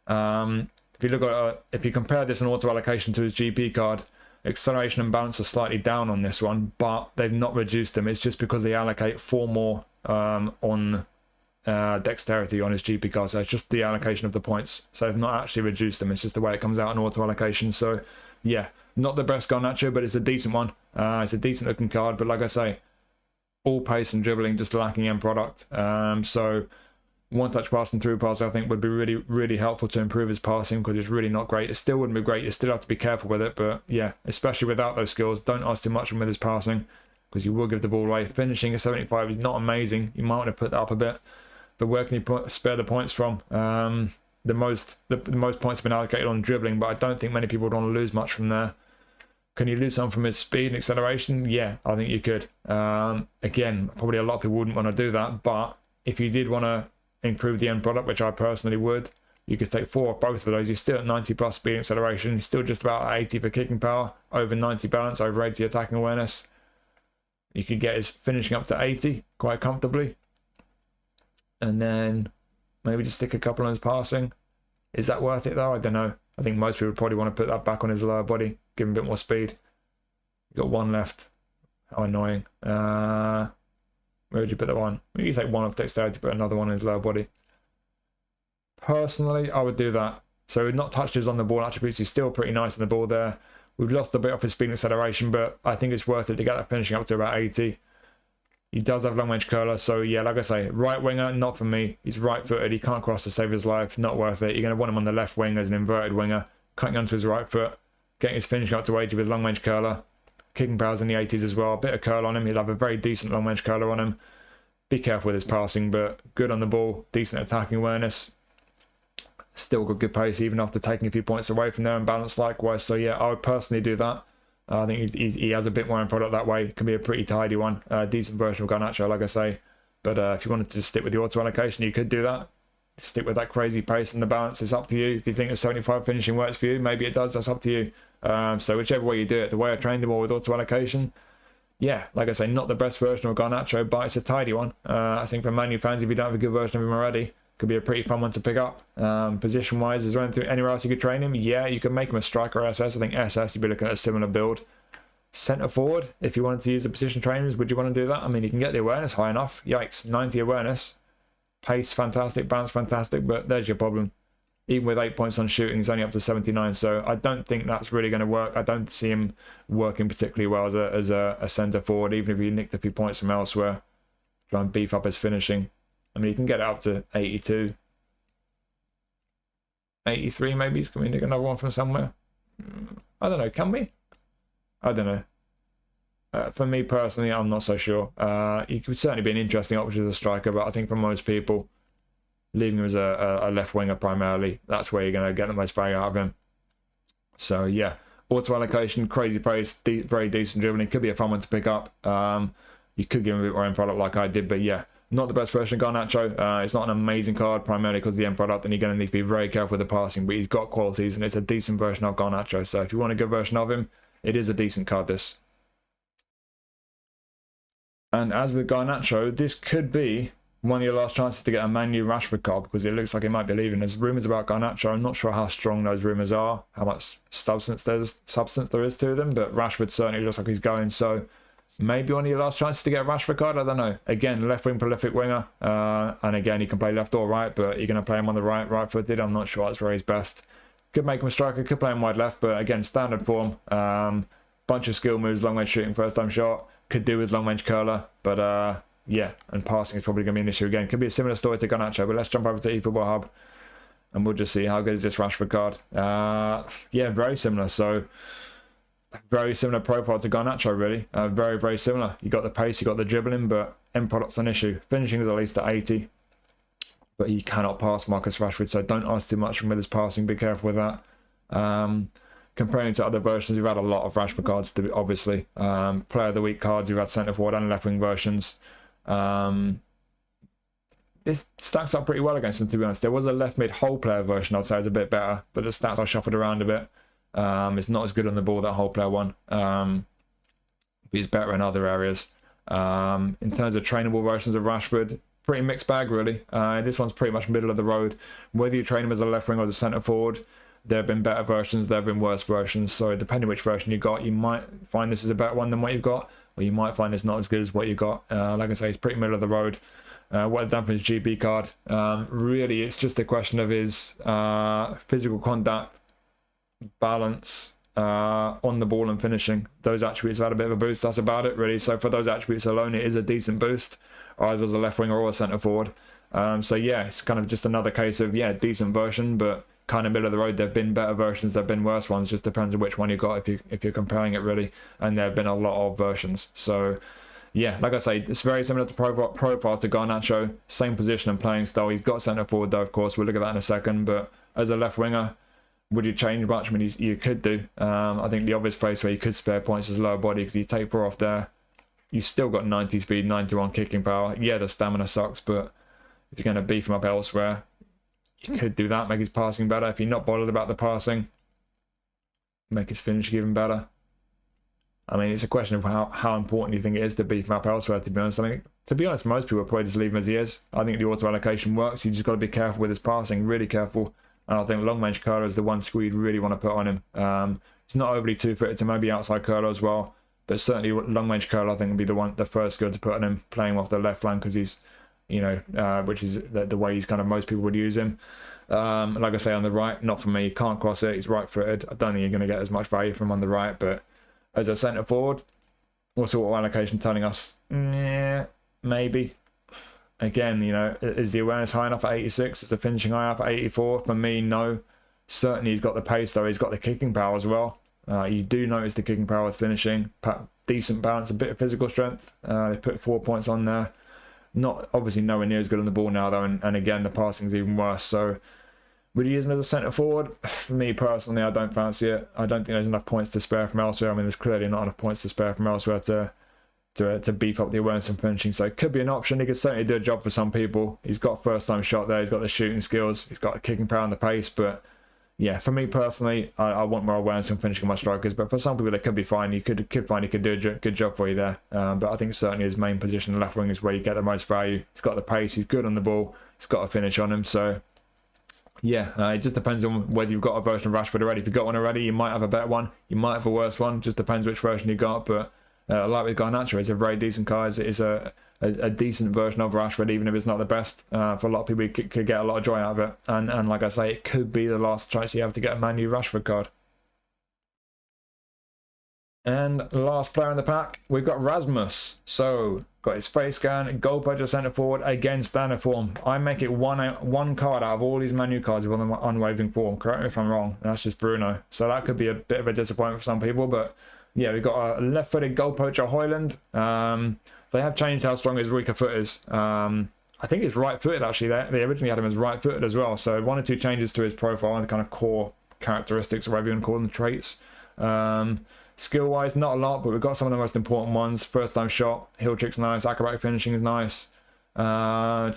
If you look at if you compare this in auto allocation to his GP card, acceleration and balance are slightly down on this one, but they've not reduced them. It's just because they allocate 4 more on dexterity on his GP card, so it's just the allocation of the points. So they've not actually reduced them. It's just the way it comes out in auto allocation. So yeah, not the best Garnacho, but it's a decent one. It's a decent looking card, but like I say, all pace and dribbling, just lacking end product. So one-touch pass and through pass, I think, would be really, really helpful to improve his passing, because it's really not great. It still wouldn't be great. You still have to be careful with it, but yeah, especially without those skills, don't ask too much from with his passing, because you will give the ball away. Finishing at 75 is not amazing. You might want to put that up a bit, but where can you spare the points from? The most points have been allocated on dribbling, but I don't think many people would want to lose much from there. Can you lose some from his speed and acceleration? Yeah, I think you could. Again, probably a lot of people wouldn't want to do that, but if you did want to improve the end product, which I personally would, you could take 4 of both of those. You're still at 90 plus speed and acceleration. You're still just about at 80 for kicking power, over 90 balance, over 80 attacking awareness. You could get his finishing up to 80 quite comfortably. And then maybe just stick a couple on his passing. Is that worth it though? I don't know. I think most people would probably want to put that back on his lower body, give him a bit more speed. You've got 1 left. How annoying. Where would you put that one? Maybe you take 1 off dexterity, put another one in his lower body. Personally, I would do that. So we've not touched his on the ball attributes. He's still pretty nice on the ball there. We've lost a bit off his speed and acceleration, but I think it's worth it to get that finishing up to about 80. He does have long range curler, so yeah, like I say, right winger, not for me. He's right footed, he can't cross to save his life, not worth it. You're going to want him on the left wing as an inverted winger, cutting onto his right foot, getting his finishing up to 80 with long range curler. Kicking powers in the 80s as well, a bit of curl on him. He'll have a very decent long range curler on him. Be careful with his passing, but good on the ball, decent attacking awareness. Still got good pace, even after taking a few points away from there, and balance likewise. So yeah, I would personally do that. I think he has a bit more in product that way. It can be a pretty tidy one. Decent version of Garnacho, like I say. But if you wanted to stick with the auto allocation, you could do that. Stick with that crazy pace and the balance. It's up to you. If you think a 75 finishing works for you, maybe it does. That's up to you. So whichever way you do it, the way I trained him all with auto allocation, yeah, like I say, not the best version of Garnacho, but it's a tidy one. I think for Man U fans, if you don't have a good version of him already, could be a pretty fun one to pick up. Position wise, is there anywhere else you could train him? Yeah, you could make him a striker SS. I think SS, you'd be looking at a similar build. Centre forward, if you wanted to use the position trainers, would you want to do that? I mean, you can get the awareness high enough. Yikes, 90 awareness. Pace, fantastic. Balance, fantastic. But there's your problem. Even with 8 points on shooting, he's only up to 79. So I don't think that's really going to work. I don't see him working particularly well as a centre forward, even if you nicked a few points from elsewhere. Try and beef up his finishing. I mean, you can get it up to 82. 83 maybe. Can we nick another one from somewhere? I don't know. Can we? I don't know. For me personally, I'm not so sure. He could certainly be an interesting option as a striker, but I think for most people, leaving him as a left winger primarily, that's where you're going to get the most value out of him. So yeah, auto allocation, crazy pace, very decent dribbling. Could be a fun one to pick up. You could give him a bit more end product like I did, but yeah, not the best version of Garnacho. It's not an amazing card, primarily because of the end product, and you're going to need to be very careful with the passing, but he's got qualities, and it's a decent version of Garnacho. So if you want a good version of him, it is a decent card, this. And as with Garnacho, this could be one of your last chances to get a Man U Rashford card, because it looks like he might be leaving. There's rumours about Garnacho. I'm not sure how strong those rumours are, how much substance there is to them, but Rashford certainly looks like he's going. So maybe one of your last chances to get a Rashford card, I don't know. Again, left wing prolific winger, and again, he can play left or right, but you're going to play him on the right footed. I'm not sure that's where he's best. Could make him a striker, could play him wide left, but again, standard form. Bunch of skill moves, long range shooting, first time shot. Could do with long range curler, but yeah, and passing is probably going to be an issue again. Could be a similar story to Garnacho, but let's jump over to eFootball Hub and we'll just see how good is this Rashford card. Yeah, very similar. So very similar profile to Garnacho, really. Very, very similar. You got the pace, you got the dribbling, but end product's an issue. Finishing is at least at 80. But he cannot pass Marcus Rashford, so don't ask too much from with his passing. Be careful with that. Comparing to other versions, we've had a lot of Rashford cards, obviously. Player of the Week cards, we've had centre forward and left wing versions. This stacks up pretty well against them, to be honest. There was a left mid whole player version, I'd say is a bit better, but the stats are shuffled around a bit. It's not as good on the ball, that whole player one. But he's better in other areas. In terms of trainable versions of Rashford, pretty mixed bag really. This one's pretty much middle of the road. Whether you train him as a left wing or as a centre forward, there have been better versions, there have been worse versions. So depending which version you got, you might find this is a better one than what you've got, or you might find it's not as good as what you got. Like I say, it's pretty middle of the road. What dampens GB card? Really, it's just a question of his physical contact, balance, on the ball and finishing. Those attributes have had a bit of a boost. That's about it really. So for those attributes alone, it is a decent boost, either as a left winger or a centre forward. So yeah, it's kind of just another case of decent version, but kind of middle of the road. There have been better versions, there have been worse ones. Just depends on which one you got if you're comparing it really. And there have been a lot of versions. So yeah, like I say, it's very similar to profile to Garnacho. Same position and playing style. He's got centre forward though, of course. We'll look at that in a second. But as a left winger, would you change much? I mean, you could do. I think the obvious place where you could spare points is lower body, because you take 4 off there. You still got 90 speed, 91 kicking power. Yeah, the stamina sucks, but if you're going to beef him up elsewhere, you could do that, make his passing better. If you're not bothered about the passing, make his finishing even better. I mean, it's a question of how important you think it is to beef him up elsewhere, to be honest. I think, to be honest, most people probably just leave him as he is. I think the auto allocation works. You just got to be careful with his passing, really careful. And I think long range curler is the one skill you'd really want to put on him. He's not overly too fitted to maybe outside curler as well, but certainly long range curler I think would be the first skill to put on him, playing off the left flank, because he's, which is the way he's kind of most people would use him. Like I say, on the right, not for me. Can't cross it. He's right footed. I don't think you're going to get as much value from him on the right, but as a centre forward, what's auto allocation telling us? Yeah, maybe. Again, is the awareness high enough at 86? Is the finishing high enough at 84? For me, no. Certainly he's got the pace though. He's got the kicking power as well. You do notice the kicking power with finishing. Decent balance, a bit of physical strength. They put 4 points on there. Not obviously nowhere near as good on the ball now though, and again the passing's even worse. So would you use him as a centre forward? For me personally, I don't fancy it. I don't think there's enough points to spare from elsewhere. I mean, there's clearly not enough points to spare from elsewhere to beef up the awareness and finishing. So it could be an option. He could certainly do a job for some people. He's got first time shot there. He's got the shooting skills. He's got the kicking power and the pace. But yeah, for me personally, I want more awareness and finishing on my strikers. But for some people, that could be fine. You could find he could do a good job for you there. But I think certainly his main position, the left wing, is where you get the most value. He's got the pace. He's good on the ball. He's got a finish on him. So yeah, it just depends on whether you've got a version of Rashford already. If you've got one already, you might have a better one. You might have a worse one. Just depends which version you got. But like with Garnacho, it's a very decent card. It's a decent version of Rashford, even if it's not the best. For a lot of people, you could get a lot of joy out of it. And like I say, it could be the last chance you have to get a Man U Rashford card. And last player in the pack, we've got Rasmus. So, got his face scan, goal purchase centre forward, again standard form. I make it one card out of all these Man U cards with unwavering form. Correct me if I'm wrong. That's just Bruno. So that could be a bit of a disappointment for some people, but yeah, we've got a left-footed goal poacher, Højlund. They have changed how strong his weaker foot is. I think it's right-footed, actually. They originally had him as right-footed as well. So 1 or 2 changes to his profile and the kind of core characteristics, or whatever you want to call them, traits. Skill-wise, not a lot, but we've got some of the most important ones. First-time shot, heel trick's nice, acrobatic finishing is nice.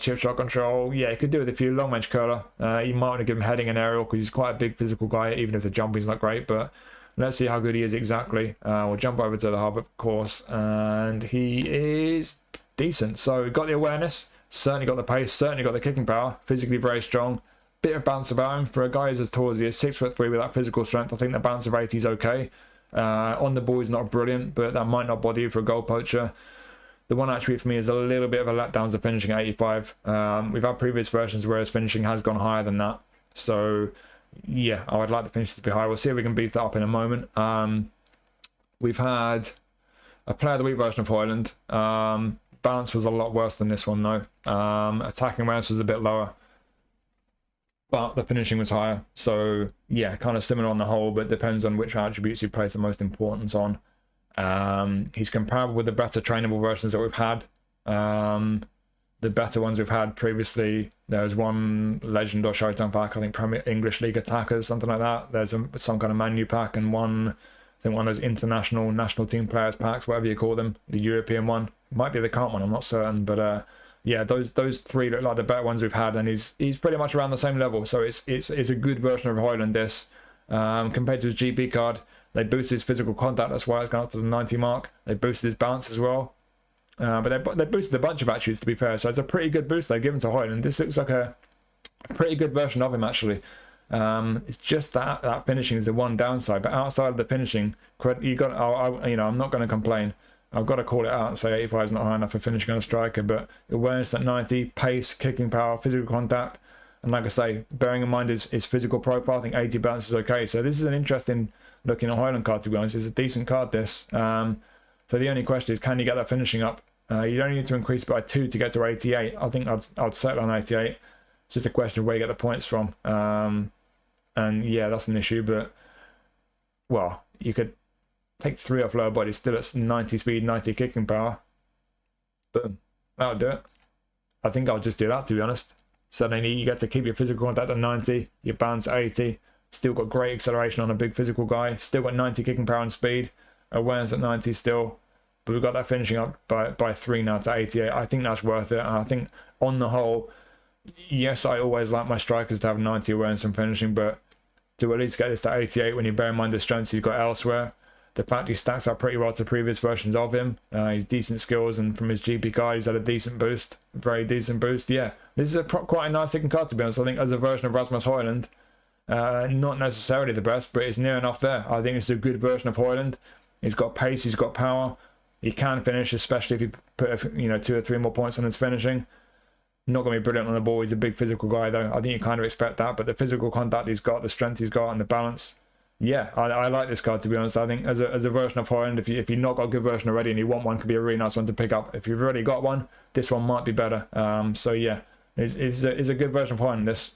Chip shot control, yeah, he could do with a few. Long range curler. You might want to give him heading and aerial, because he's quite a big physical guy, even if the jumping's not great, but let's see how good he is exactly. We'll jump over to the hub, of course, and he is decent. So we've got the awareness, certainly got the pace, certainly got the kicking power, physically very strong. Bit of bounce about him. For a guy who's as tall as he is, 6'3" with that physical strength, I think the bounce of 80 is okay. On the ball, he's not brilliant, but that might not bother you for a goal poacher. The one attribute for me is a little bit of a letdown to finishing at 85. We've had previous versions where his finishing has gone higher than that. So yeah, I would like the finish to be higher. We'll see if we can beef that up in a moment. We've had a player of the week version of Højlund. Balance was a lot worse than this one though. Attacking awareness was a bit lower, but the finishing was higher. So yeah, kind of similar on the whole, but depends on which attributes you place the most importance on. He's comparable with the better trainable versions that we've had. The better ones we've had previously, there's one Legend or Showtime pack, I think Premier English League Attackers, something like that. There's some kind of Man U pack, and one, I think one of those international national team players packs, whatever you call them, the European one. Might be the current one, I'm not certain, but yeah, those 3 look like the better ones we've had, and he's pretty much around the same level. So it's a good version of Højlund this. Compared to his GP card, they boosted his physical contact, that's why it's gone up to the 90 mark. They boosted his balance as well. But they boosted a bunch of attributes, to be fair, so it's a pretty good boost they've given to Højlund. This looks like a pretty good version of him, actually. It's just that finishing is the one downside, but outside of the finishing, you got. I'm not going to complain. I've got to call it out and say 85 is not high enough for finishing on a striker, but awareness at 90, pace, kicking power, physical contact, and like I say, bearing in mind his physical profile, I think 80 balance is okay. So this is an interesting looking at Højlund card, to be honest. It's a decent card, this. So the only question is, can you get that finishing up? You don't need to increase by 2 to get to 88. I think I'd settle on 88. It's just a question of where you get the points from. And yeah, that's an issue, but well, you could take 3 off lower body, still at 90 speed, 90 kicking power. Boom. That'll do it. I think I'll just do that, to be honest. Suddenly you get to keep your physical contact at 90, your balance at 80, still got great acceleration on a big physical guy, still got 90 kicking power and speed, awareness at 90 still, but we've got that finishing up by 3 now to 88. I think that's worth it, and I think on the whole, yes, I always like my strikers to have 90 awareness and finishing, but to at least get this to 88 when you bear in mind the strengths he's got elsewhere, the fact he stacks up pretty well to previous versions of him, he's decent skills, and from his GP card he's had a decent boost, very decent boost. Yeah, this is quite a nice looking card, to be honest. I think as a version of Rasmus Højlund, not necessarily the best, but it's near enough there. I think it's a good version of Højlund. He's got pace, he's got power, he can finish, especially if you put 2 or 3 more points on his finishing. Not going to be brilliant on the ball. He's a big physical guy, though. I think you kind of expect that, but the physical contact he's got, the strength he's got, and the balance. Yeah, I like this card, to be honest. I think as a version of Højlund, if you've not got a good version already and you want one, could be a really nice one to pick up. If you've already got one, this one might be better. So yeah, it's a good version of Højlund, this.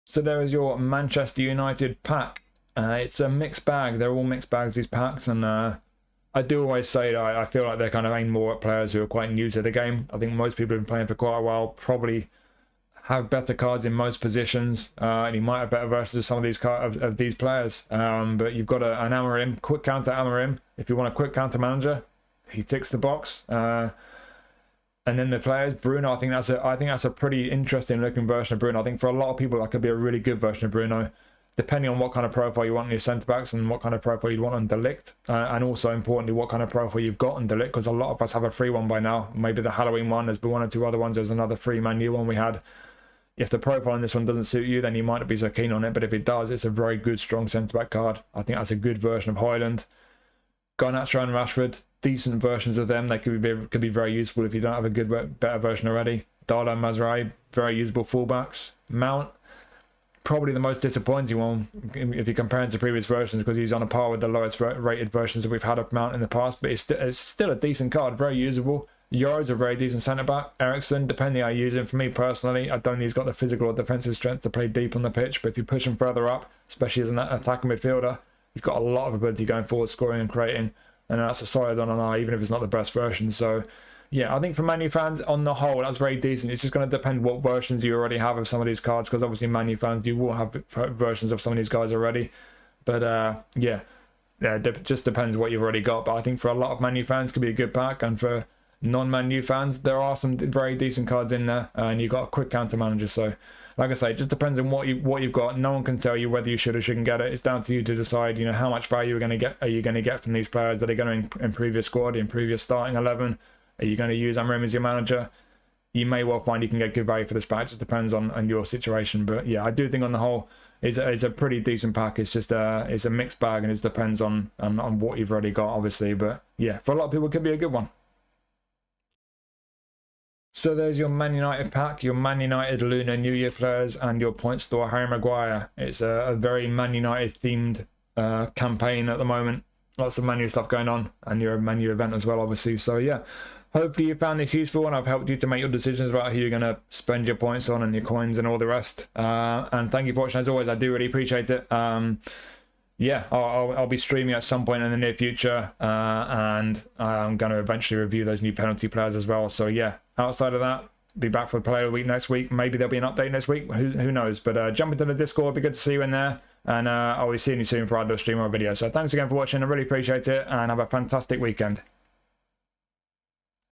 So there is your Manchester United pack. It's a mixed bag. They're all mixed bags, these packs, and I do always say that I feel like they're kind of aimed more at players who are quite new to the game. I think most people who've been playing for quite a while probably have better cards in most positions, and you might have better versions of some of these players. But you've got an Amorim, quick counter Amorim. If you want a quick counter manager, he ticks the box. And then the players, Bruno, I think that's a pretty interesting looking version of Bruno. I think for a lot of people that could be a really good version of Bruno, depending on what kind of profile you want in your centre-backs and what kind of profile you want on De Ligt, and also importantly what kind of profile you've got on De Ligt, because a lot of us have a free one by now. Maybe the Halloween one, there's been 1 or 2 other ones, there's another free Man U one we had. If the profile on this one doesn't suit you, then you might not be so keen on it, but if it does, it's a very good, strong centre-back card. I think that's a good version of Højlund. Garnacho and Rashford, decent versions of them. They could be very useful if you don't have a better version already. Diallo and Mazraoui, very usable fullbacks. Mount, probably the most disappointing one if you compare him to previous versions, because he's on a par with the lowest rated versions that we've had of Mount in the past, but it's still a decent card, very usable. Yoro's a very decent centre-back. Eriksen, depending how you use him, for me personally, I don't think he's got the physical or defensive strength to play deep on the pitch, but if you push him further up, especially as an attacking midfielder, he's got a lot of ability going forward, scoring and creating, and that's a solid on an eye, even if it's not the best version. So yeah, I think for Man U fans, on the whole, that's very decent. It's just going to depend what versions you already have of some of these cards, because obviously Man U fans, you will have versions of some of these guys already. But yeah, it just depends what you've already got. But I think for a lot of Man U fans, it could be a good pack, and for non-Man U fans, there are some very decent cards in there, and you've got a quick counter manager. So like I say, it just depends on what you've got. No one can tell you whether you should or shouldn't get it. It's down to you to decide, how much value are you going to get from these players that are going to in previous squad, in previous starting 11. Are you going to use Amorim as your manager? You may well find you can get good value for this pack. It just depends on your situation. But yeah, I do think on the whole, it's a pretty decent pack. It's just it's a mixed bag, and it depends on what you've already got, obviously. But yeah, for a lot of people, it could be a good one. So there's your Man United pack, your Man United Lunar New Year players, and your point store Harry Maguire. It's a very Man United themed campaign at the moment. Lots of Man U stuff going on, and your Man U event as well, obviously. So yeah, hopefully you found this useful, and I've helped you to make your decisions about who you're going to spend your points on and your coins and all the rest. And thank you for watching as always. I do really appreciate it. Yeah, I'll be streaming at some point in the near future, and I'm going to eventually review those new penalty players as well. So yeah, outside of that, be back for the Player of the Week next week. Maybe there'll be an update next week. Who knows? But jump into the Discord. It'll be good to see you in there. And I'll be seeing you soon for either a stream or a video. So thanks again for watching. I really appreciate it. And have a fantastic weekend.